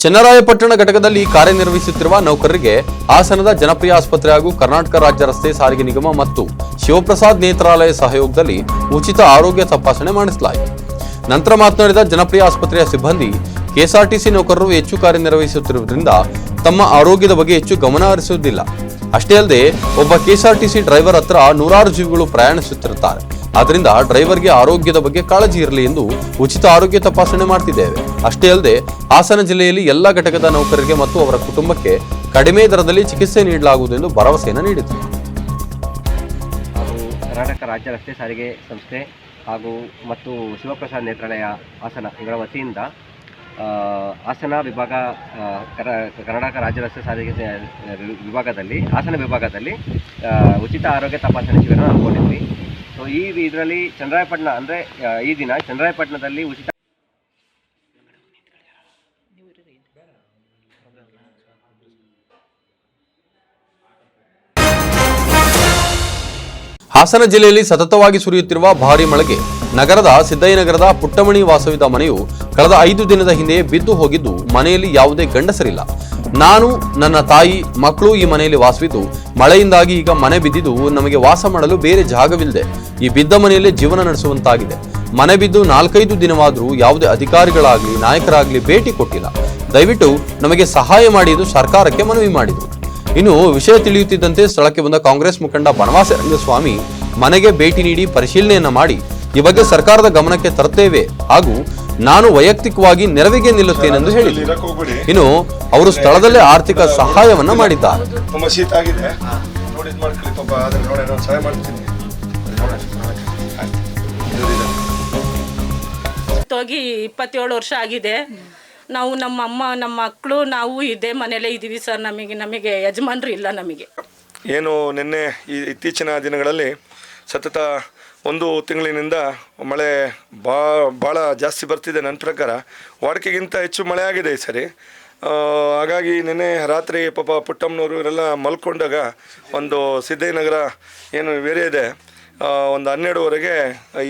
ಚನ್ನರಾಯಪಟ್ಟಣ ಘಟಕದಲ್ಲಿ ಕಾರ್ಯನಿರ್ವಹಿಸುತ್ತಿರುವ ನೌಕರರಿಗೆ ಹಾಸನದ ಜನಪ್ರಿಯ ಆಸ್ಪತ್ರೆ ಹಾಗೂ ಕರ್ನಾಟಕ ರಾಜ್ಯ ರಸ್ತೆ ಸಾರಿಗೆ ನಿಗಮ ಮತ್ತು ಶಿವಪ್ರಸಾದ್ ನೇತ್ರಾಲಯ ಸಹಯೋಗದಲ್ಲಿ ಉಚಿತ ಆರೋಗ್ಯ ತಪಾಸಣೆ ಮಾಡಿಸಲಾಯಿತು. ನಂತರ ಮಾತನಾಡಿದ ಜನಪ್ರಿಯ ಆಸ್ಪತ್ರೆಯ ಸಿಬ್ಬಂದಿ, ಕೆಎಸ್ಆರ್ಟಿಸಿ ನೌಕರರು ಹೆಚ್ಚು ಕಾರ್ಯನಿರ್ವಹಿಸುತ್ತಿರುವುದರಿಂದ ತಮ್ಮ ಆರೋಗ್ಯದ ಬಗ್ಗೆ ಹೆಚ್ಚು ಗಮನ ಹರಿಸುವುದಿಲ್ಲ. ಅಷ್ಟೇ ಅಲ್ಲದೆ ಒಬ್ಬ ಕೆಎಸ್ಆರ್ಟಿಸಿ ಡ್ರೈವರ್ ಹತ್ರ ನೂರಾರು ಜೀವಿಗಳು ಪ್ರಯಾಣಿಸುತ್ತಿರುತ್ತಾರೆ. ಆದ್ದರಿಂದ ಡ್ರೈವರ್ಗೆ ಆರೋಗ್ಯದ ಬಗ್ಗೆ ಕಾಳಜಿ ಇರಲಿ ಎಂದು ಉಚಿತ ಆರೋಗ್ಯ ತಪಾಸಣೆ ಮಾಡ್ತಿದ್ದೇವೆ. ಅಷ್ಟೇ ಅಲ್ಲದೆ ಹಾಸನ ಜಿಲ್ಲೆಯಲ್ಲಿ ಎಲ್ಲ ಘಟಕದ ನೌಕರರಿಗೆ ಮತ್ತು ಅವರ ಕುಟುಂಬಕ್ಕೆ ಕಡಿಮೆ ದರದಲ್ಲಿ ಚಿಕಿತ್ಸೆ ನೀಡಲಾಗುವುದು ಎಂದು ಭರವಸೆಯನ್ನು ನೀಡಿದರು. ಕರ್ನಾಟಕ ರಾಜ್ಯ ರಸ್ತೆ ಸಾರಿಗೆ ಸಂಸ್ಥೆ ಹಾಗೂ ಮತ್ತು ಶಿವಪ್ರಸಾದ್ ನೇತ್ರಾಲಯ ಹಾಸನ ಇವರ ವತಿಯಿಂದ ಹಾಸನ ವಿಭಾಗ ಕರ್ನಾಟಕ ರಾಜ್ಯ ರಸ್ತೆ ಸಾರಿಗೆ ವಿಭಾಗದಲ್ಲಿ ಹಾಸನ ವಿಭಾಗದಲ್ಲಿ ಉಚಿತ ಆರೋಗ್ಯ ತಪಾಸಣೆ ಶಿಬಿರ ಹಮ್ಮಿಕೊಂಡಿದ್ವಿ. ಸೊ ಇದರಲ್ಲಿ ಚನ್ನರಾಯಪಟ್ಟಣ ಅಂದರೆ ಈ ದಿನ ಚನ್ನರಾಯಪಟ್ಟಣದಲ್ಲಿ ಉಚಿತ ಹಾಸನ ಜಿಲ್ಲೆಯಲ್ಲಿ ಸತತವಾಗಿ ಸುರಿಯುತ್ತಿರುವ ಭಾರೀ ಮಳೆಗೆ ನಗರದ ಸಿದ್ದಯ್ಯನಗರದ ಪುಟ್ಟಮಣಿ ವಾಸವಿದ್ದ ಮನೆಯು ಕಳೆದ 5 ದಿನದ ಹಿಂದೆ ಬಿದ್ದು ಹೋಗಿದ್ದು, ಮನೆಯಲ್ಲಿ ಯಾವುದೇ ಗಂಡಸರಿಲ್ಲ. ನಾನು, ನನ್ನ ತಾಯಿ, ಮಕ್ಕಳು ಈ ಮನೆಯಲ್ಲಿ ವಾಸವಿದ್ದು ಮಳೆಯಿಂದಾಗಿ ಈಗ ಮನೆ ಬಿದ್ದಿದ್ದು ನಮಗೆ ವಾಸ ಮಾಡಲು ಬೇರೆ ಜಾಗವಿಲ್ಲದೆ ಈ ಬಿದ್ದ ಮನೆಯಲ್ಲೇ ಜೀವನ ನಡೆಸುವಂತಾಗಿದೆ. ಮನೆ ಬಿದ್ದು 4-5 ದಿನವಾದರೂ ಯಾವುದೇ ಅಧಿಕಾರಿಗಳಾಗಲಿ ನಾಯಕರಾಗಲಿ ಭೇಟಿ ಕೊಟ್ಟಿಲ್ಲ. ದಯವಿಟ್ಟು ನಮಗೆ ಸಹಾಯ ಮಾಡಿ ಎಂದು ಸರ್ಕಾರಕ್ಕೆ ಮನವಿ ಮಾಡಿದರು. ಇನ್ನು ವಿಷಯ ತಿಳಿಯುತ್ತಿದ್ದಂತೆ ಸ್ಥಳಕ್ಕೆ ಬಂದ ಕಾಂಗ್ರೆಸ್ ಮುಖಂಡ ಬನವಾಸಿ ರಂಗಸ್ವಾಮಿ ಮನೆಗೆ ಭೇಟಿ ನೀಡಿ ಪರಿಶೀಲನೆಯನ್ನ ಮಾಡಿ ಈ ಬಗ್ಗೆ ಸರ್ಕಾರದ ಗಮನಕ್ಕೆ ತರುತ್ತೇವೆ ಹಾಗೂ ನಾನು ವೈಯಕ್ತಿಕವಾಗಿ ನೆರವಿಗೆ ನಿಲ್ಲುತ್ತೇನೆಂದು ಹೇಳಿದರು. ಇನ್ನು ಅವರು ಸ್ಥಳದಲ್ಲೇ ಆರ್ಥಿಕ ಸಹಾಯವನ್ನ ಮಾಡಿದ್ದಾರೆ. ತುಂಬಾ ಶೀತ ಆಗಿದೆ, ನೋಡಿ ಮಾಡ್ಕೊಳ್ಳಿ ಪಾಪ, ಅದನ್ನ ನೋಡಿ ನಾನು ಸಹಾಯ ಮಾಡ್ತೀನಿ. ಹೋಗಿ 27 ವರ್ಷ ಆಗಿದೆ. ನಾವು ನಮ್ಮ ಅಮ್ಮ, ನಮ್ಮ ಮಕ್ಕಳು, ನಾವು ಇದೇ ಮನೆಯಲ್ಲೇ ಇದ್ದೀವಿ ಸರ್. ನಮಗೆ ಯಜಮಾನ್ರು ಇಲ್ಲ. ನಮಗೆ ಏನು ನಿನ್ನೆ ಇತ್ತೀಚಿನ ದಿನಗಳಲ್ಲಿ ಸತತ 1 ತಿಂಗಳಿನಿಂದ ಮಳೆ ಭಾಳ ಜಾಸ್ತಿ ಬರ್ತಿದೆ. ನನ್ನ ಪ್ರಕಾರ ವಾಡಿಕೆಗಿಂತ ಹೆಚ್ಚು ಮಳೆ ಆಗಿದೆ ಈ ಸರಿ. ಹಾಗಾಗಿ ನಿನ್ನೆ ರಾತ್ರಿ ಪಾಪ ಪುಟ್ಟಮ್ಮನವರು ಇವರೆಲ್ಲ ಮಲ್ಕೊಂಡಾಗ ಒಂದು ಸಿದ್ದಯ್ಯನಗರ ಏನು ಏರಿಯಾ ಇದೆ, ಒಂದು 12ವರೆಗೆ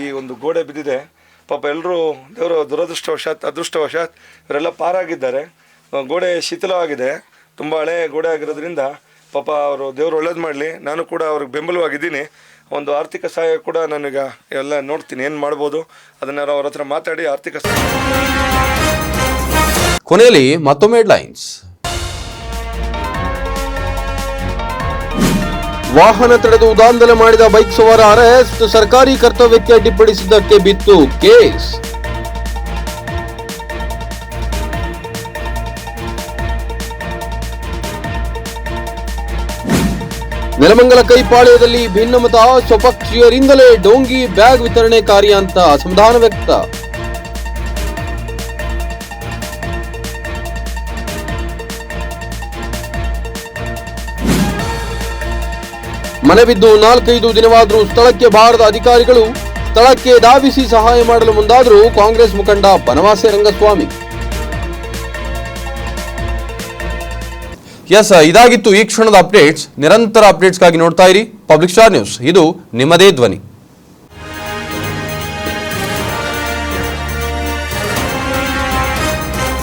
ಈ ಒಂದು ಗೋಡೆ ಬಿದ್ದಿದೆ. ಪಾಪ ಎಲ್ಲರೂ ದೇವರು ಅದೃಷ್ಟವಶಾತ್ ಇವರೆಲ್ಲ ಪಾರಾಗಿದ್ದಾರೆ. ಗೋಡೆ ಶಿಥಿಲವಾಗಿದೆ, ತುಂಬ ಹಳೆ ಗೋಡೆ ಆಗಿರೋದ್ರಿಂದ ಪಾಪ ಅವರು ದೇವರು ಒಳ್ಳೇದು ಮಾಡಲಿ. ನಾನು ಕೂಡ ಅವ್ರಿಗೆ ಬೆಂಬಲವಾಗಿದ್ದೀನಿ. ಒಂದು ಆರ್ಥಿಕ ಸಹಾಯ ಕೂಡ ನನಗೆ ಎಲ್ಲ ನೋಡ್ತೀನಿ, ಏನು ಮಾಡ್ಬೋದು ಅದನ್ನ ಅವ್ರ ಹತ್ರ ಮಾತಾಡಿ ಆರ್ಥಿಕ ಸಹಾಯ. ಕೊನೆಯಲ್ಲಿ ಮತ್ತೊಮ್ಮೆ ಹೆಡ್ಲೈನ್ಸ್. ವಾಹನ ತಡೆದು ದಾಂಧಲೆ ಮಾಡಿದ ಬೈಕ್ ಸವಾರ ಅರೆಸ್ಟ್, ಸರ್ಕಾರಿ ಕರ್ತವ್ಯಕ್ಕೆ ಅಡ್ಡಿಪಡಿಸಿದ್ದಕ್ಕೆ ಬಿತ್ತು ಕೇಸ್. ನೆಲಮಂಗಲ ಕೈಪಾಳ್ಯದಲ್ಲಿ ಭಿನ್ನಮತ, ಸ್ವಪಕ್ಷೀಯರಿಂದಲೇ ಡೋಂಗಿ ಬ್ಯಾಗ್ ವಿತರಣೆ ಕಾರ್ಯ ಅಂತ ಅಸಮಾಧಾನ ವ್ಯಕ್ತ. ಮನೆ ಬಿದ್ದು 4-5 ದಿನವಾದರೂ ಸ್ಥಳಕ್ಕೆ ಬಾರದ ಅಧಿಕಾರಿಗಳು ಸ್ಥಳಕ್ಕೆ ಧಾವಿಸಿ ಸಹಾಯ ಮಾಡಲು ಮುಂದಾದರೂ ಕಾಂಗ್ರೆಸ್ ಮುಖಂಡ ಬನವಾಸಿ ರಂಗಸ್ವಾಮಿ. ಎಸ್, ಇದಾಗಿತ್ತು ಈ ಕ್ಷಣದ ಅಪ್ಡೇಟ್ಸ್. ನಿರಂತರ ಅಪ್ಡೇಟ್ಸ್ಗಾಗಿ ನೋಡ್ತಾ ಇರಿ ಪಬ್ಲಿಕ್ ಸ್ಟಾರ್ ನ್ಯೂಸ್. ಇದು ನಿಮ್ಮದೇ ಧ್ವನಿ.